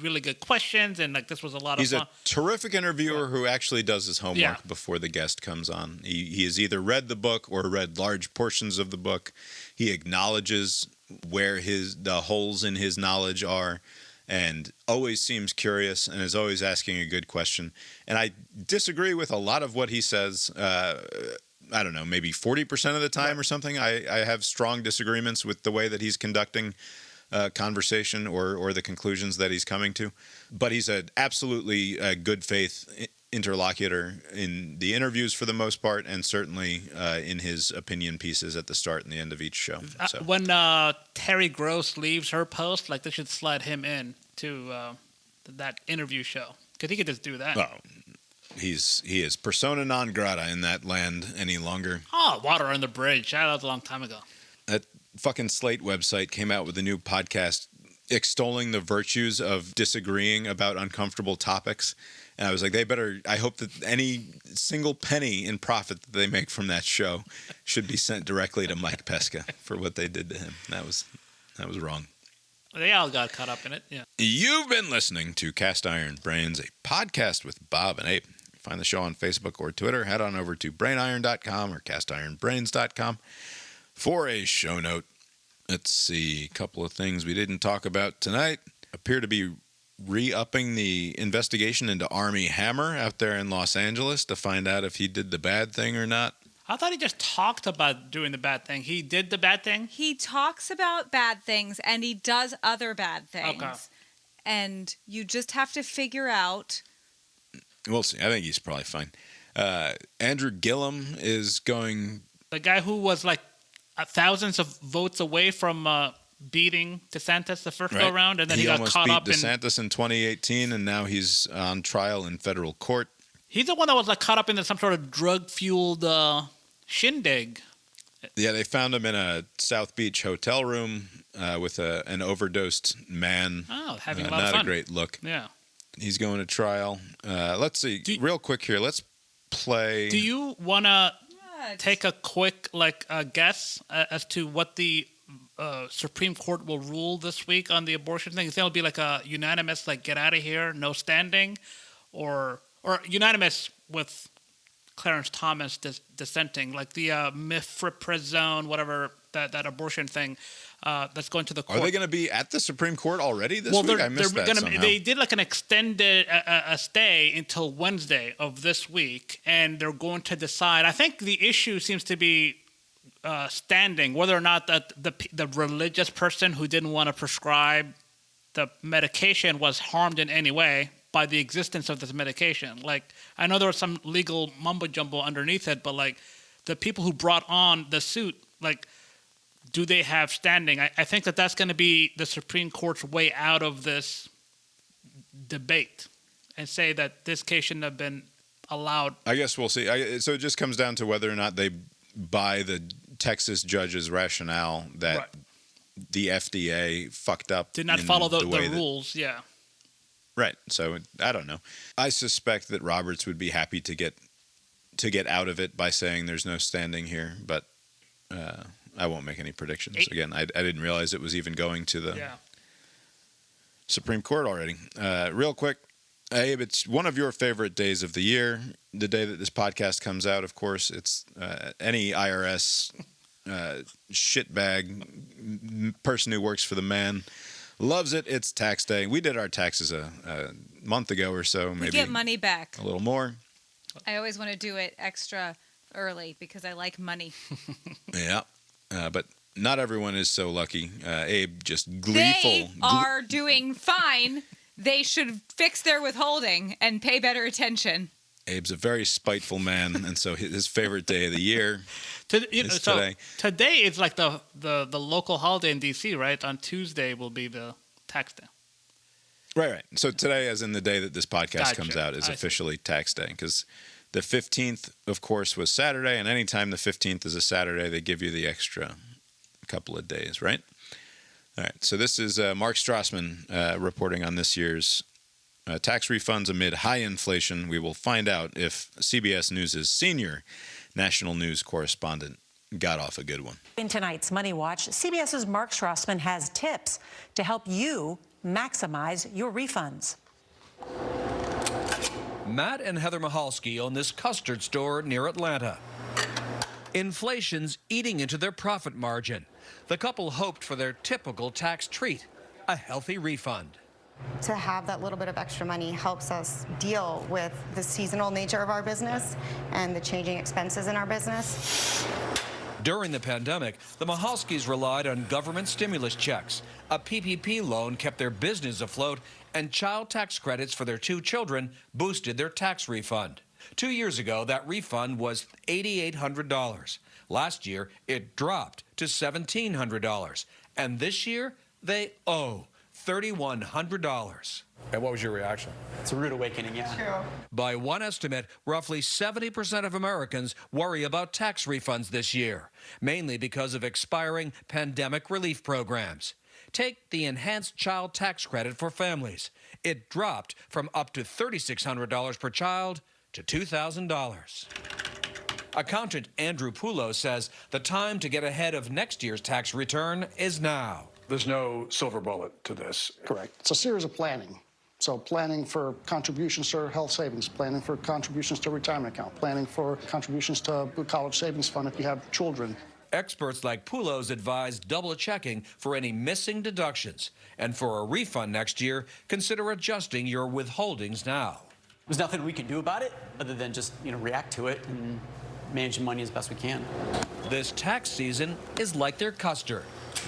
really good questions, and like this was a lot of fun. He's a terrific interviewer who actually does his homework before the guest comes on. He has either read the book or read large portions of the book. He acknowledges where the holes in his knowledge are, and always seems curious and is always asking a good question. And I disagree with a lot of what he says. I don't know, maybe 40% of the time or something. I have strong disagreements with the way that he's conducting conversation or the conclusions that he's coming to. But he's an absolutely good faith interlocutor in the interviews for the most part, and certainly in his opinion pieces at the start and the end of each show. So. When Terry Gross leaves her post, like, they should slide him in to that interview show, because he could just do that. Oh, he is persona non grata in that land any longer. Oh, water on the bridge. That was a long time ago. That fucking Slate website came out with a new podcast extolling the virtues of disagreeing about uncomfortable topics. And I was like, I hope that any single penny in profit that they make from that show should be sent directly to Mike Pesca for what they did to him. That was wrong. They all got caught up in it, yeah. You've been listening to Cast Iron Brains, a podcast with Bob and Abe. Find the show on Facebook or Twitter. Head on over to brainiron.com or castironbrains.com for a show note. Let's see, a couple of things we didn't talk about tonight. Appear to be re-upping the investigation into Armie Hammer out there in Los Angeles to find out if he did the bad thing or not. I thought he just talked about doing the bad thing. He did the bad thing? He talks about bad things, and he does other bad things. Okay. And you just have to figure out. We'll see. I think he's probably fine. Andrew Gillum is going... The guy who was like thousands of votes away from beating DeSantis the first go-around, and then he got caught up in... He almost beat DeSantis in 2018, and now he's on trial in federal court. He's the one that was like caught up in some sort of drug-fueled shindig. Yeah, they found him in a South Beach hotel room with an overdosed man. Oh, having a lot of fun. Not a great look. Yeah. He's going to trial. Let's see. Real quick here. Let's play... Do you want to take a quick guess as to what the Supreme Court will rule this week on the abortion thing? You think it'll be like a unanimous, like, get out of here, no standing? Or unanimous with Clarence Thomas dissenting, like the mifepristone, whatever, that abortion thing that's going to the court. Are they going to be at the Supreme Court already this week? I missed that somehow. They did like an extended a stay until Wednesday of this week, and they're going to decide. I think the issue seems to be standing, whether or not that the religious person who didn't want to prescribe the medication was harmed in any way by the existence of this medication. Like, I know there was some legal mumbo jumbo underneath it, but like the people who brought on the suit, like, do they have standing? I think that's going to be the Supreme Court's way out of this debate and say that this case shouldn't have been allowed. I guess we'll see. So it just comes down to whether or not they buy the Texas judge's rationale that the FDA fucked up. Did not follow the rules, yeah. Right. So I don't know. I suspect that Roberts would be happy to get out of it by saying there's no standing here, but I won't make any predictions. Again, I didn't realize it was even going to the Supreme Court already. Real quick, Abe, it's one of your favorite days of the year. The day that this podcast comes out, of course, it's any IRS shitbag person who works for the man loves it. It's tax day. We did our taxes a month ago or so. Maybe we get money back. A little more. I always want to do it extra early because I like money. Yeah, but not everyone is so lucky. Abe, just gleeful. They are doing fine. They should fix their withholding and pay better attention. Abe's a very spiteful man, and so his favorite day of the year is today. Today is like the local holiday in D.C., right? On Tuesday will be the tax day. Right. So today, as in the day that this podcast comes out, is officially tax day, because the 15th, of course, was Saturday, and anytime the 15th is a Saturday, they give you the extra couple of days, right? All right. So this is Mark Strassmann reporting on this year's tax refunds amid high inflation. We will find out if CBS News' senior national news correspondent got off a good one. In tonight's Money Watch, CBS's Mark Strassmann has tips to help you maximize your refunds. Matt and Heather Mahalski own this custard store near Atlanta. Inflation's eating into their profit margin. The couple hoped for their typical tax treat, a healthy refund. To have that little bit of extra money helps us deal with the seasonal nature of our business and the changing expenses in our business. During the pandemic, the Mahalskis relied on government stimulus checks. A PPP loan kept their business afloat, and child tax credits for their 2 children boosted their tax refund. 2 years ago, that refund was $8,800. Last year, it dropped to $1,700. And this year, they owe $3,100. And what was your reaction? It's a rude awakening, yeah. True. By one estimate, roughly 70% of Americans worry about tax refunds this year, mainly because of expiring pandemic relief programs. Take the enhanced child tax credit for families. It dropped from up to $3,600 per child to $2,000. Accountant Andrew Poulos says the time to get ahead of next year's tax return is now. There's no silver bullet to this. Correct. It's a series of planning. So planning for contributions to health savings, planning for contributions to retirement account, planning for contributions to college savings fund if you have children. Experts like Poulos advise double-checking for any missing deductions. And for a refund next year, consider adjusting your withholdings now. There's nothing we can do about it other than just, react to it and manage the money as best we can. This tax season is like their custard.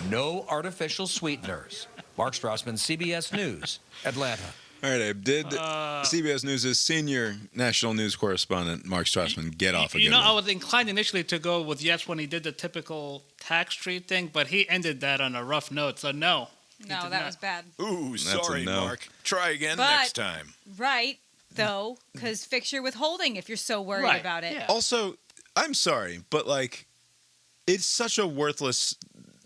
No artificial sweeteners. Mark Strassmann, CBS News, Atlanta. All right, Abe. Did CBS News' senior national news correspondent, Mark Strassmann, get off a good one? I was inclined initially to go with yes when he did the typical tax treat thing, but he ended that on a rough note, so no. No, that was bad. Ooh, sorry, no. Mark. Try again But- next time. Right, though, because fix your withholding if you're so worried about it. Yeah. Also, I'm sorry, but it's such a worthless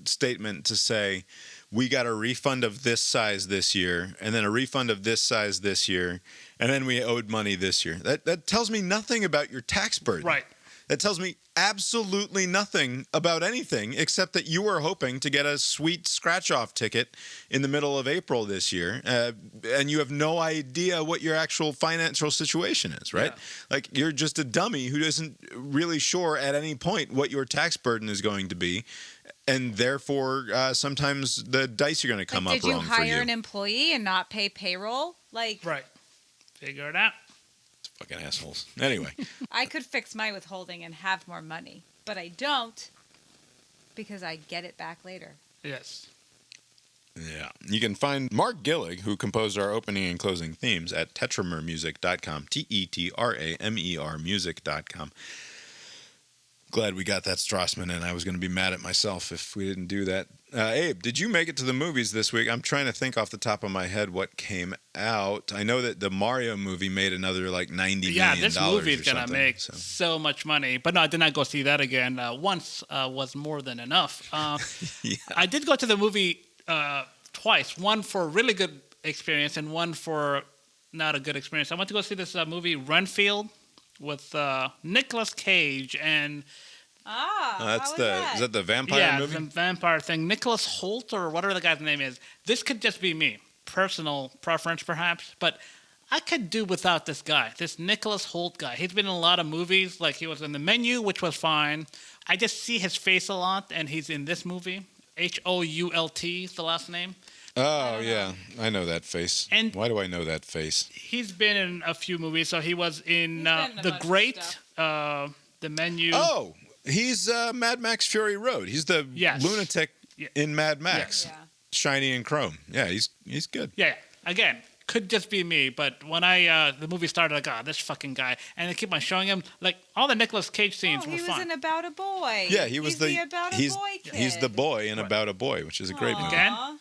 statement to say we got a refund of this size this year and then a refund of this size this year and then we owed money this year. That tells me nothing about your tax burden. Right. That tells me absolutely nothing about anything except that you were hoping to get a sweet scratch-off ticket in the middle of April this year, and you have no idea what your actual financial situation is, right? Yeah. You're just a dummy who isn't really sure at any point what your tax burden is going to be, and therefore sometimes the dice are going to come up wrong for you. Did you hire an employee and not pay payroll? Right. Figure it out. Fucking assholes. Anyway. I could fix my withholding and have more money, but I don't because I get it back later. Yes. Yeah. You can find Mark Gillig, who composed our opening and closing themes, at tetramermusic.com, Tetramer music.com. Glad we got that Strassmann in. I was going to be mad at myself if we didn't do that. Abe, did you make it to the movies this week? I'm trying to think off the top of my head what came out. I know that the Mario movie made another $90 million. Yeah, this movie is going to make so much money. But no, I did not go see that again. Once was more than enough. Yeah. I did go to the movie twice. One for really good experience and one for not a good experience. I went to go see this movie Renfield with Nicolas Cage and That's is that the vampire yeah, movie? the vampire thing. Nicholas Holt or whatever the guy's name is. This could just be me, personal preference perhaps, but I could do without this guy, this Nicholas Holt guy. He's been in a lot of movies, like he was in The Menu, which was fine. I just see his face a lot, and he's in this movie. Hoult is the last name. Oh, yeah. I know that face. And why do I know that face? He's been in a few movies. So he was in been in a The bunch of Great, stuff. The Menu. Oh, he's Mad Max Fury Road. He's the Yes. lunatic Yeah. in Mad Max. Yeah. Shiny and chrome. Yeah, he's good. Yeah, again, could just be me, but when I the movie started, like, oh, this fucking guy, and they keep on showing him, like, all the Nicolas Cage scenes Oh, were he was fun. in About a Boy. Yeah, he was He's the About a he's, Boy kid. he's the boy in Right. About a Boy, which is a great movie. Again? Aw.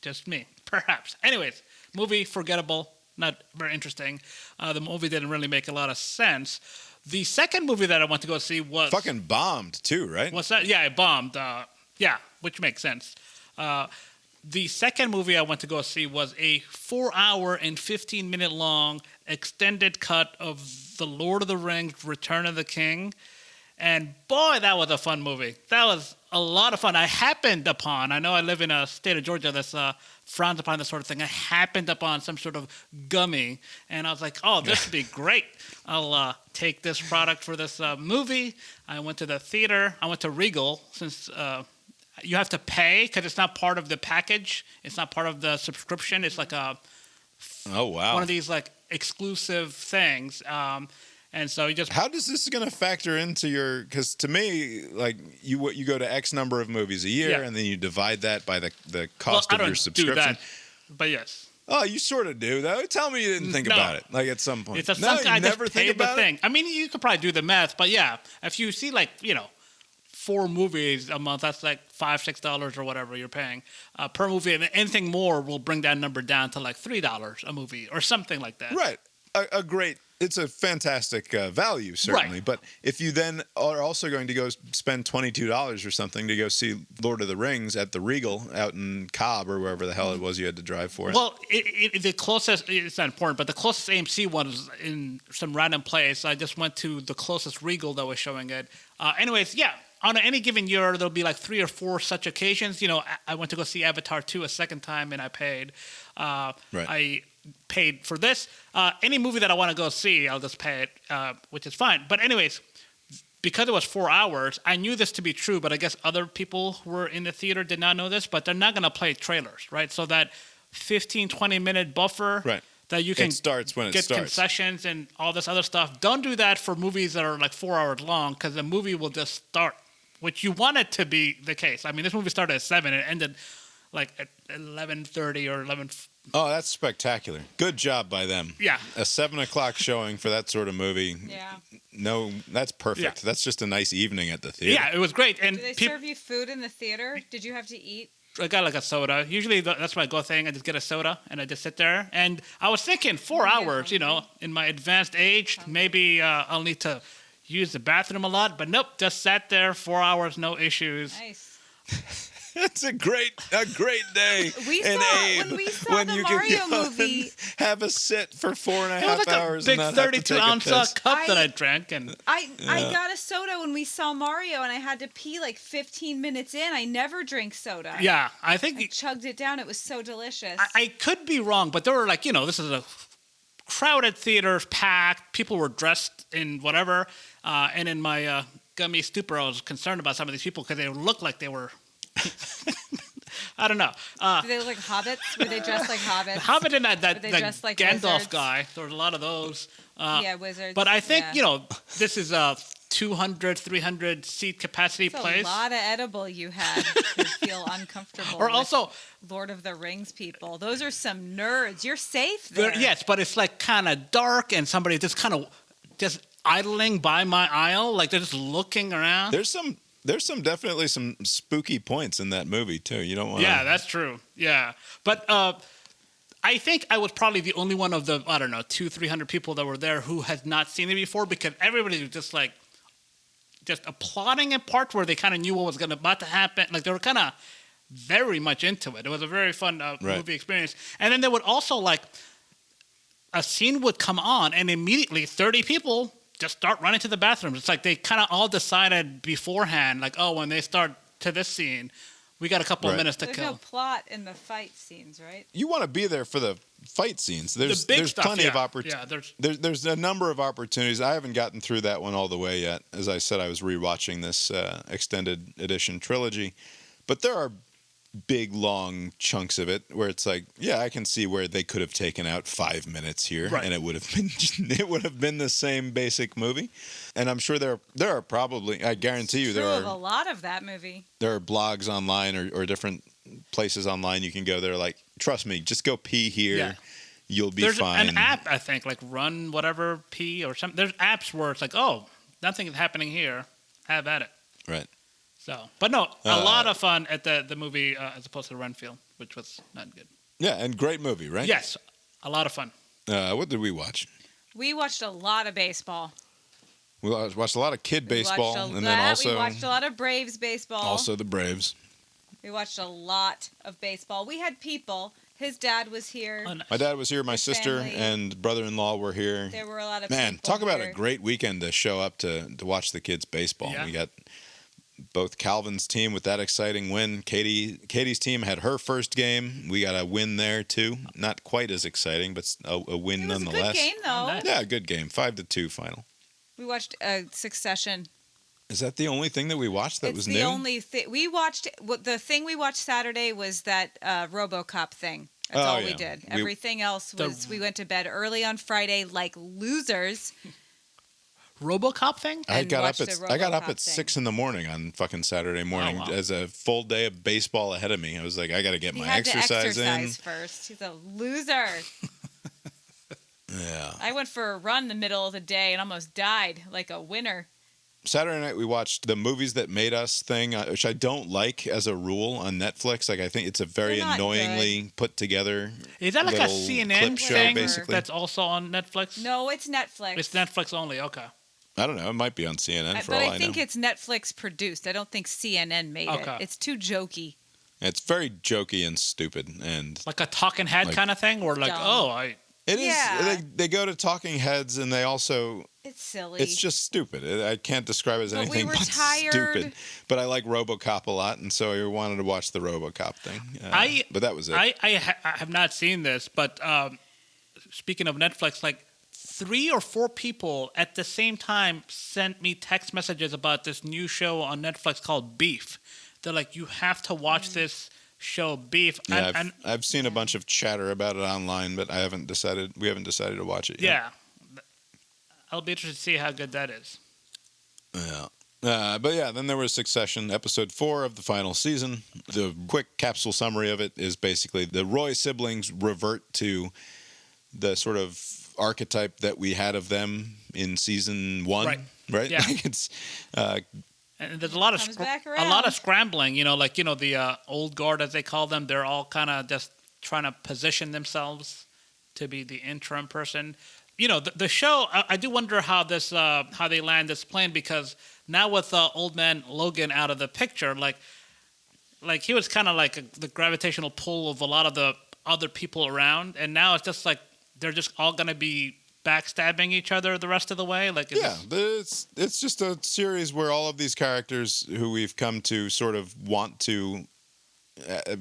Just me, perhaps. Anyways, movie forgettable, not very interesting. The movie didn't really make a lot of sense. The second movie that I went to go see was Fucking bombed too, right? what's that? Yeah, it bombed. Yeah, which makes sense. The second movie I went to go see was a 4-hour and 15-minute long extended cut of The Lord of the Rings: Return of the King. And boy, that was a fun movie. That was a lot of fun. I know I live in a state of Georgia that's frowns upon this sort of thing. I happened upon some sort of gummy, and I was like, oh, this would be great. I'll take this product for this movie. I went to the theater. I went to Regal since you have to pay because it's not part of the package. It's not part of the subscription. It's like Oh wow. one of these like exclusive things. And so you just How does this going to factor into your? Because to me, like you go to X number of movies a year, Yeah. and then you divide that by the cost I of don't your do subscription. that, but yes. Oh, you sort of do though. Tell me you didn't think No. about it. Like at some point. It's a no, something you I just never think paid the about it. thing. I mean, you could probably do the math, but yeah, if you see like 4 movies a month, that's like $5-6 or whatever you're paying per movie, and anything more will bring that number down to like $3 a movie or something like that. Right. A great. It's a fantastic value, certainly. Right. But if you then are also going to go spend $22 or something to go see Lord of the Rings at the Regal out in Cobb or wherever the hell it was you had to drive for it. Well, the closest, it's not important, but the closest AMC one was in some random place. I just went to the closest Regal that was showing it. Anyways, yeah, on any given year, there'll be like 3 or 4 such occasions. I went to go see Avatar 2 a second time, and I paid. Right. I paid for this. Any movie that I want to go see, I'll just pay it, which is fine. But anyways, because it was 4 hours, I knew this to be true, but I guess other people who were in the theater did not know this, but they're not going to play trailers, right? So that 15, 20-minute buffer Right. that you can It starts when it get starts. concessions and all this other stuff. Don't do that for movies that are like 4 hours long because the movie will just start, which you want it to be the case. I mean, this movie started at 7 and it ended like at 11:30 or 11. Oh, that's spectacular. Good job by them. Yeah. A 7:00 showing for that sort of movie. Yeah. No, that's perfect. Yeah. That's just a nice evening at the theater. Yeah, it was great. And Do they peop- serve you food in the theater? Did you have to eat? I got like a soda. Usually that's my go thing. I just get a soda and I just sit there. And I was thinking 4 hours, in my advanced age, maybe I'll need to use the bathroom a lot. But nope, just sat there 4 hours, no issues. Nice. It's a great day. We in saw- Abe, when we saw when the you Mario can go movie- and have a sit for 4.5 It was like hours a big and not have to take a 32-ounce piss. cup that I- I drank. And I got a soda when we saw Mario, and I had to pee like 15 minutes in. I never drink soda. yeah, I I think chugged it down. It was so delicious. I could be wrong, but there were like, this is a crowded theater, packed. People were dressed in whatever. And in my gummy stupor, I was concerned about some of these people because they looked like they were. I don't know. Did they look like hobbits? Were they dressed like hobbits? Hobbit and that Were they dressed like Gandalf wizards? guy. There was a lot of those. Yeah, wizards. But I think, yeah. this is a 200, 300 seat capacity It's place. a lot of edible you had to feel uncomfortable. Or with also, Lord of the Rings people. Those are some nerds. You're safe there. yes, but it's like kind of dark and somebody just kind of just idling by my aisle. Like they're just looking around. There's definitely some spooky points in that movie too. You don't want. Yeah, that's true. Yeah, but I think I was probably the only one of the 200-300 people that were there who had not seen it before because everybody was just like applauding in parts where they kind of knew what was about to happen. Like they were kind of very much into it. It was a very fun Right. movie experience. And then they would also like a scene would come on, and immediately 30 people just start running to the bathrooms. It's like they kind of all decided beforehand, like, oh, when they start to this scene, we got a couple of Right. minutes to There's kill. no plot in the fight scenes, right? You want to be there for the fight scenes. There's big stuff, plenty of yeah. opportunities. Yeah, There's a number of opportunities. I haven't gotten through that one all the way yet. As I said, I was rewatching this extended edition trilogy, but there are big long chunks of it where it's like, yeah, I can see where they could have taken out 5 minutes here, Right. and it would have been the same basic movie. And I'm sure there are probably, I guarantee you, True there of a are lot of that movie. blogs online or different places online you can go. They're like, trust me, just go pee here. Yeah. You'll be There's fine. an app, I think, like Run Whatever P or something. There's apps where it's like, oh, nothing is happening here. Have at it. Right. So, but no, a lot of fun at the movie as opposed to Renfield, which was not good. Yeah, and great movie, right? Yes, a lot of fun. What did we watch? We watched a lot of baseball. We watched a lot of kid baseball, we and then we watched a lot of Braves baseball. also the Braves. We watched a lot of baseball. We had people. His dad was here. Oh, nice. My dad was here. My His sister family. and brother-in-law were here. There were a lot of Man, people talk about here. a great weekend to show up to watch the kids baseball. Yeah. We got both Calvin's team with that exciting win. Katie's team had her first game. We got a win there too. Not quite as exciting, but a win It was nonetheless. a good game, though. Nice. Yeah, a good game. 5-2 final. We watched Succession. Is that the only thing that we watched that It's was the new? only thing we watched. The thing we watched Saturday was that RoboCop thing. That's all we yeah. did. We- Everything else was we went to bed early on Friday like losers. RoboCop thing? I and got watched up the at RoboCop at thing. 6 in the morning on fucking Saturday morning wow. as a full day of baseball ahead of me. I was like, I got to get He my had exercise, to exercise first. He's a loser. in. Yeah. I went for a run in the middle of the day and almost died like a winner. Saturday night we watched the Movies That Made Us thing, which I don't like as a rule on Netflix. Like I think it's a very They're not annoyingly put together. Is that like a little CNN clip show, thing basically? that's also on Netflix? No, it's Netflix. It's Netflix only. Okay. I don't know. It might be on CNN for but all I I think know. it's Netflix produced. I don't think CNN made it. Okay. It's too jokey. It's very jokey and stupid, and Like a talking head Like- kind of thing, or like, Dumb. oh, it is. Yeah. They go to talking heads, and they also. It's silly. It's just stupid. I can't describe it as But we anything were but tired. stupid. But I like RoboCop a lot, and so I wanted to watch the RoboCop thing. But that was it. I have not seen this, but speaking of Netflix, like 3 or 4 people at the same time sent me text messages about this new show on Netflix called Beef. They're like, you have to watch this show, Beef. yeah, And I've seen a bunch of chatter about it online, but we haven't decided to watch it yet. yeah, I'll be interested to see how good that is. Yeah. But yeah, then there was Succession, episode 4 of the final season. The quick capsule summary of it is basically the Roy siblings revert to the sort of archetype that we had of them in season 1, right? Yeah. Like it's And there's a lot of Comes back a lot around. of scrambling. The old guard, as they call them. They're all kind of just trying to position themselves to be the interim person. The show. I do wonder how they land this plane, because now with old man Logan out of the picture, like he was kind of like the gravitational pull of a lot of the other people around, and now it's just like they're just all gonna be backstabbing each other the rest of the way. Like it's just a series where all of these characters who we've come to sort of want to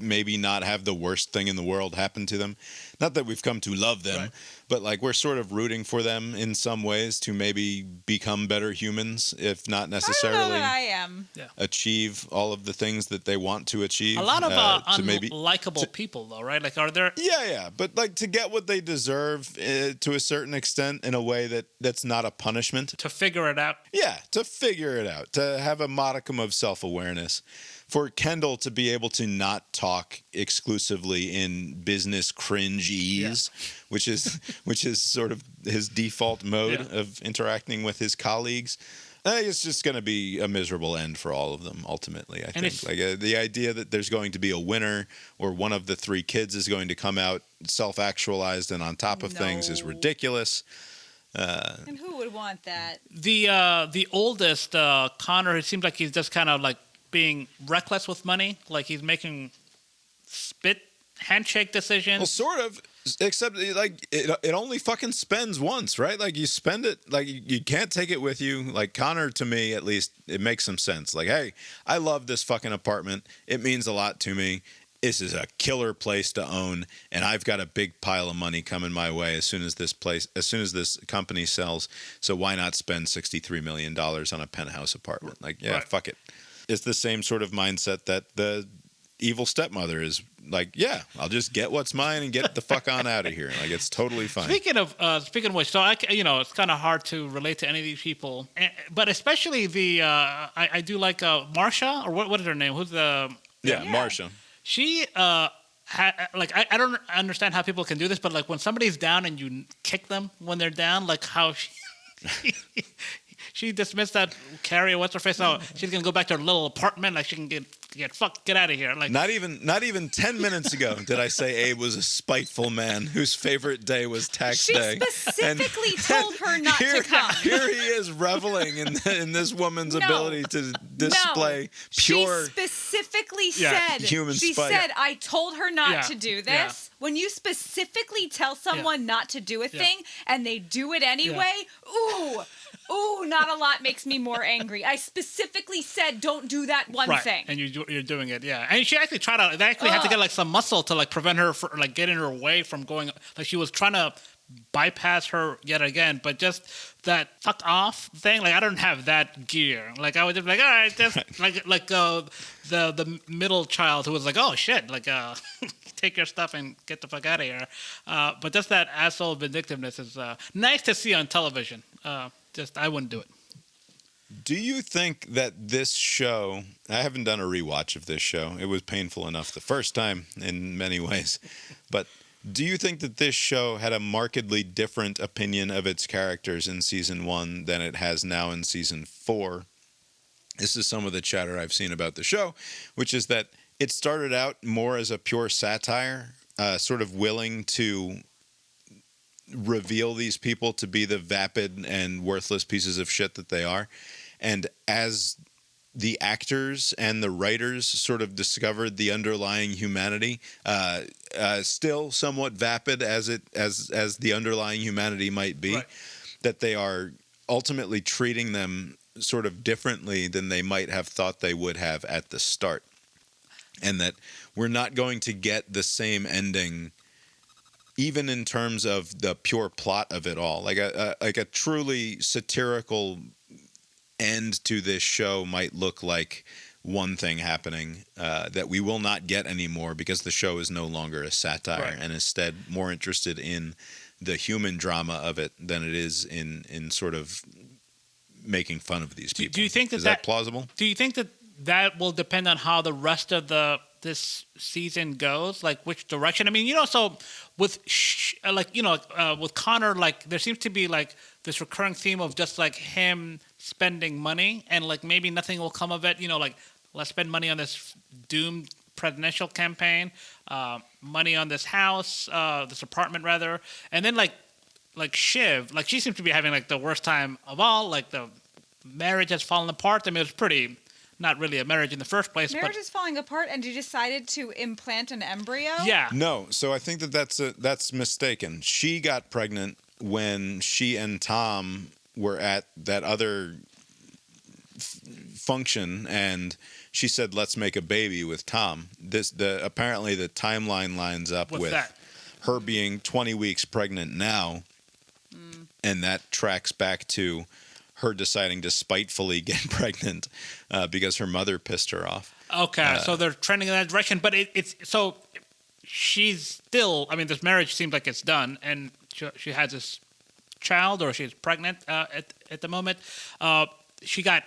maybe not have the worst thing in the world happen to them. Not that we've come to love them, Right. but like we're sort of rooting for them in some ways to maybe become better humans, if not I don't know necessarily that I am. achieve all of the things that they want to achieve. a lot of to maybe unlikable people, though, right? Like, are there? yeah, but like to get what they deserve to a certain extent in a way that's not a punishment. To figure it out. Yeah, to figure it out, to have a modicum of self-awareness. For Kendall to be able to not talk exclusively in business cringe-ese, which is sort of his default mode of interacting with his colleagues. I think it's just going to be a miserable end for all of them, ultimately, I think. Like the idea that there's going to be a winner or one of the 3 kids is going to come out self-actualized and on top of things is No. ridiculous. And who would want that? The oldest Connor, it seems like he's just kind of like being reckless with money. Like he's making spit handshake decisions. Well, sort of, except like it only fucking spends once, right? Like you spend it, like you can't take it with you. Like Connor, to me at least, it makes some sense. Like, hey, I love this fucking apartment. It means a lot to me. This is a killer place to own, and I've got a big pile of money coming my way as soon as this company sells. So why not spend $63 million on a penthouse apartment? Like, yeah, Right. fuck it. It's the same sort of mindset that the evil stepmother is like, yeah, I'll just get what's mine and get the fuck on out of here. Like, it's totally fine. Speaking of which, so it's kind of hard to relate to any of these people, but especially the I do like Marsha, or what is her name? Who's the Marsha. She I don't understand how people can do this, but like when somebody's down and you kick them when they're down, like how she dismissed that Carrie, what's her face? Oh, she's gonna go back to her little apartment, like she can get out of here. Like not even 10 minutes ago did I say Abe was a spiteful man whose favorite day was tax day. She specifically told her not to come. Here he is reveling in this woman's ability to display pure. She specifically said human she spite. said I told her not to do this. Yeah. When you specifically tell someone not to do a thing and they do it anyway, ooh, not a lot makes me more angry. I specifically said don't do that one thing. And you're doing it, yeah. And she actually tried out. They actually had to get like some muscle to like prevent her from like getting her away from going. Like she was trying to bypass her yet again, but just that fuck off thing. Like I don't have that gear. Like I would just be like, all right, just like the middle child who was like, oh shit, like take your stuff and get the fuck out of here. But just that asshole vindictiveness is nice to see on television. Just I wouldn't do it. Do you think that this show, I haven't done a rewatch of this show. It was painful enough the first time in many ways. But do you think that this show had a markedly different opinion of its characters in season 1 than it has now in season 4? This is some of the chatter I've seen about the show, which is that it started out more as a pure satire, sort of willing to reveal these people to be the vapid and worthless pieces of shit that they are. And as the actors and the writers sort of discovered the underlying humanity, still somewhat vapid as the underlying humanity might be, that they are ultimately treating them sort of differently than they might have thought they would have at the start. And that we're not going to get the same ending even in terms of the pure plot of it all. Like a truly satirical end to this show might look like one thing happening that we will not get anymore because the show is no longer a satire and instead more interested in the human drama of it than it is in sort of making fun of these people. Do you think is that plausible? Do you think that will depend on how the rest of this season goes, like which direction? I mean, so with with Connor, like there seems to be like this recurring theme of just like him spending money and like maybe nothing will come of it. Like let's spend money on this doomed presidential campaign, money on this house, this apartment rather, and then like Shiv, like she seems to be having like the worst time of all. Like the marriage has fallen apart. I mean, it was pretty. Not really a marriage in the first place. Marriage is falling apart, and you decided to implant an embryo? Yeah. No, so I think that's mistaken. She got pregnant when she and Tom were at that other function, and she said, "Let's make a baby with Tom." Apparently the timeline lines up with her being 20 weeks pregnant now, and that tracks back to her deciding to spitefully get pregnant because her mother pissed her off. Okay, so they're trending in that direction, but it's so she's still. I mean, this marriage seems like it's done, and she has this child, or she's pregnant at the moment. She got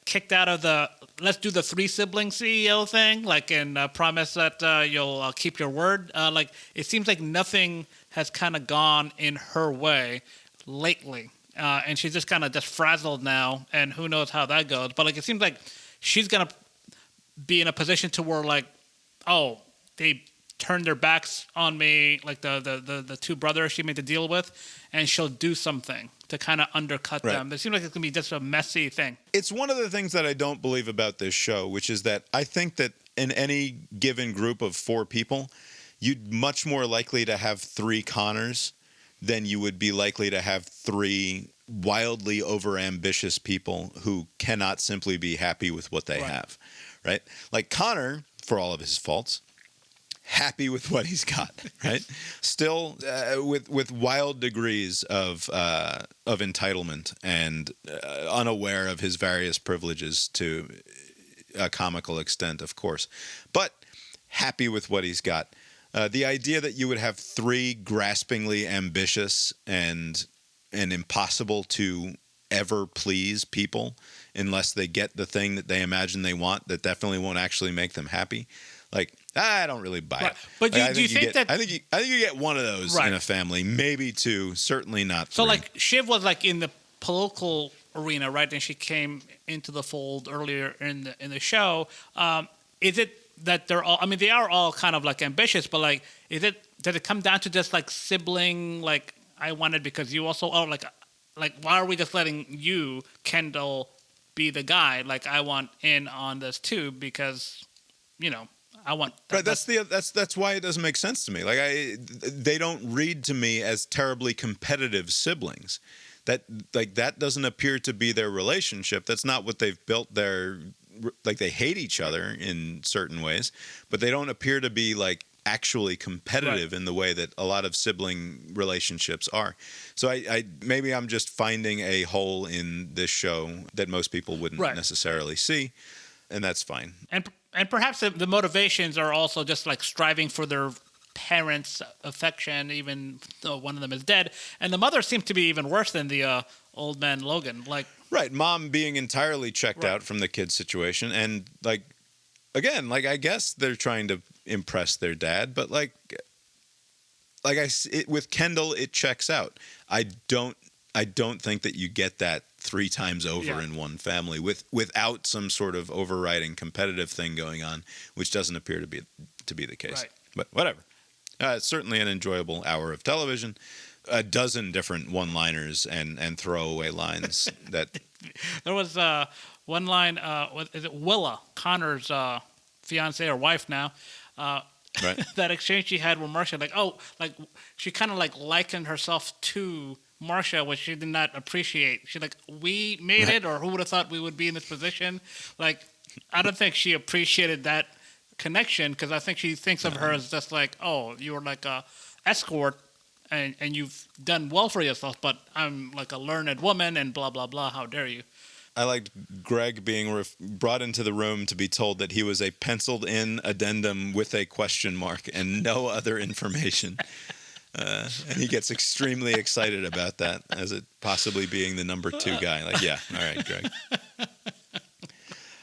kicked out of the let's do the 3-sibling CEO thing, like and promise that you'll keep your word. Like it seems like nothing has kind of gone in her way lately. And she's just kind of just frazzled now, and who knows how that goes. But like, it seems like she's gonna be in a position to where like, oh, they turned their backs on me, like the two brothers she made the deal with, and she'll do something to kind of undercut them. It seems like it's gonna be just a messy thing. It's one of the things that I don't believe about this show, which is that I think that in any given group of 4 people, you'd much more likely to have 3 Connors than you would be likely to have 3 wildly overambitious people who cannot simply be happy with what they have, right? Like Connor, for all of his faults, happy with what he's got, right? Still with wild degrees of entitlement and unaware of his various privileges to a comical extent, of course, but happy with what he's got. The idea that you would have 3 graspingly ambitious and impossible to ever please people unless they get the thing that they imagine they want that definitely won't actually make them happy. Like, I don't really buy it. But like, do you think that... I think you get one of those in a family, maybe 2, certainly not 3. So, like, Shiv was, like, in the political arena, right? And she came into the fold earlier in the show. Is it that they're all... I mean, they are all kind of, like, ambitious, but, like, does it come down to just, like, sibling, like, I want it because you also... Oh, like, why are we just letting you, Kendall, be the guy? Like, I want in on this, too, because, you know... I want right. That's why it doesn't make sense to me. Like they don't read to me as terribly competitive siblings. That doesn't appear to be their relationship. That's not what they've built their. Like they hate each other in certain ways, but they don't appear to be like actually competitive in the way that a lot of sibling relationships are. So I maybe I'm just finding a hole in this show that most people wouldn't necessarily see, and that's fine. And perhaps the motivations are also just like striving for their parents' affection, even though one of them is dead. And the mother seems to be even worse than the old man Logan. Like, right, mom being entirely checked out from the kid's situation, and like, again, like I guess they're trying to impress their dad, but with Kendall, it checks out. I don't think that you get that 3 times over in one family without some sort of overriding competitive thing going on, which doesn't appear to be the case. Right. But whatever. It's certainly an enjoyable hour of television. A dozen different one-liners and throwaway lines that. There was one line. Is it Willa, Connor's fiance or wife now? Right. That exchange she had with Marcia, she kind of likened herself to Marcia, which she did not appreciate. She's like, we made it, or who would have thought we would be in this position? Like, I don't think she appreciated that connection, because I think she thinks of her as just like, oh, you're like a escort, and you've done well for yourself, but I'm like a learned woman, and blah, blah, blah. How dare you? I liked Greg being brought into the room to be told that he was a penciled-in addendum with a question mark and no other information. And he gets extremely excited about that as it possibly being the number 2 guy. Like, yeah, all right, Greg.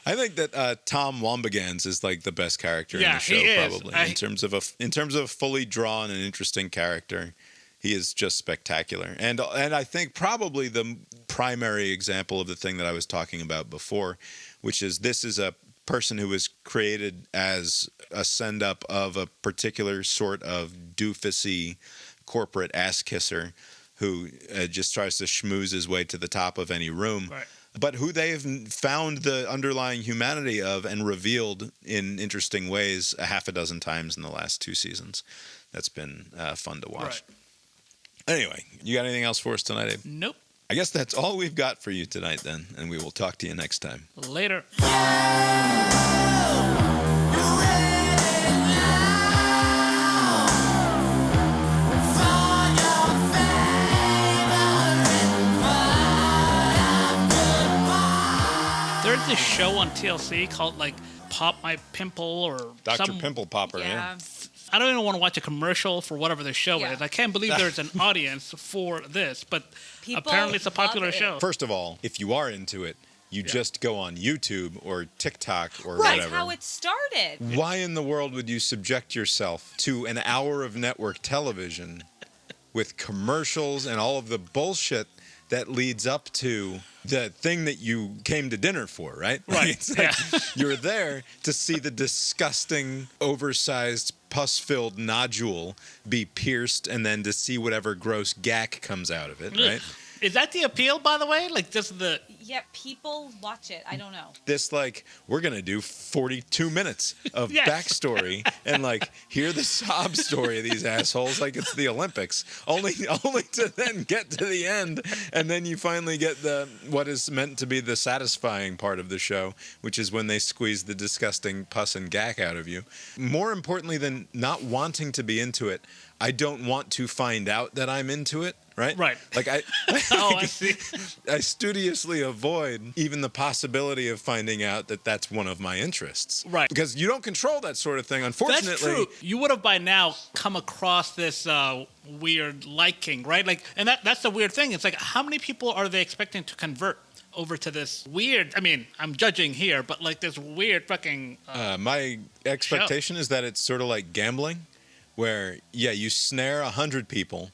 I think that Tom Wombegans is like the best character in the show, probably in terms of a fully drawn and interesting character. He is just spectacular, and I think probably the primary example of the thing that I was talking about before, which is this is a person who was created as a send-up of a particular sort of doofusy corporate ass kisser who just tries to schmooze his way to the top of any room, but who they have found the underlying humanity of and revealed in interesting ways a half a dozen times in the last 2 seasons. That's been fun to watch. Anyway, you got anything else for us tonight, Abe? Nope. I guess that's all we've got for you tonight then, and we will talk to you next time. Later. There's this show on TLC called like Pop My Pimple or Dr. Pimple Popper, yeah. I don't even want to watch a commercial for whatever the show is. I can't believe there's an audience for this, but apparently it's a popular show. First of all, if you are into it, you just go on YouTube or TikTok or Right, whatever. how it started. Why in the world would you subject yourself to an hour of network television with commercials and all of the bullshit that leads up to the thing that you came to dinner for, right? Right. It's like you're there to see the disgusting, oversized, pus-filled nodule be pierced and then to see whatever gross gack comes out of it, right? Is that the appeal, by the way? Like, just the... Yeah, people watch it. I don't know. This, like, we're going to do 42 minutes of Yes. backstory and, like, hear the sob story of these assholes like it's the Olympics. Only to then get to the end, and then you finally get what is meant to be the satisfying part of the show, which is when they squeeze the disgusting pus and gack out of you. More importantly than not wanting to be into it, I don't want to find out that I'm into it. Right? Right. Like I see. I studiously avoid even the possibility of finding out that that's one of my interests. Right. Because you don't control that sort of thing, unfortunately. That's true. You would have by now come across this weird liking, right? Like, and that's the weird thing. It's like, how many people are they expecting to convert over to this weird, I mean, I'm judging here, but like this weird fucking my expectation is that it's sort of like gambling, where, you snare 100 people,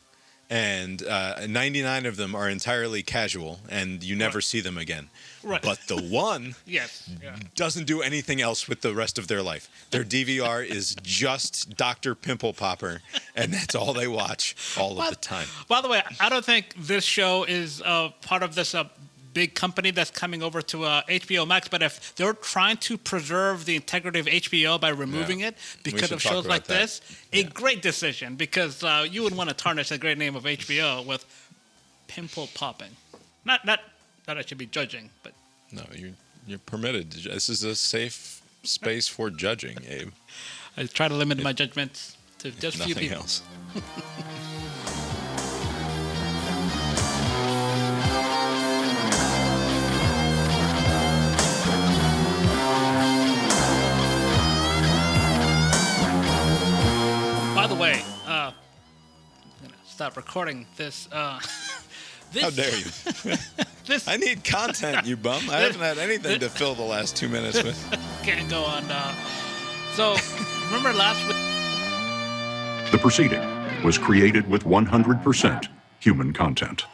and 99 of them are entirely casual, and you never see them again. Right. But the one yes. Yeah. doesn't do anything else with the rest of their life. Their DVR is just Dr. Pimple Popper, and that's all they watch all of the time. By the way, I don't think this show is part of this big company that's coming over to HBO Max, but if they're trying to preserve the integrity of HBO by removing it because of shows like this, a great decision, because you wouldn't want to tarnish the great name of HBO with pimple popping. Not that I should be judging, but No, you're permitted. This is a safe space for judging, Abe. I try to limit my judgments to just few Nothing people. else. By the way, I'm gonna stop recording this. This How dare you? this I need content, you bum. I haven't had anything to fill the last 2 minutes with. can't go on. So remember last week? The proceeding was created with 100% human content.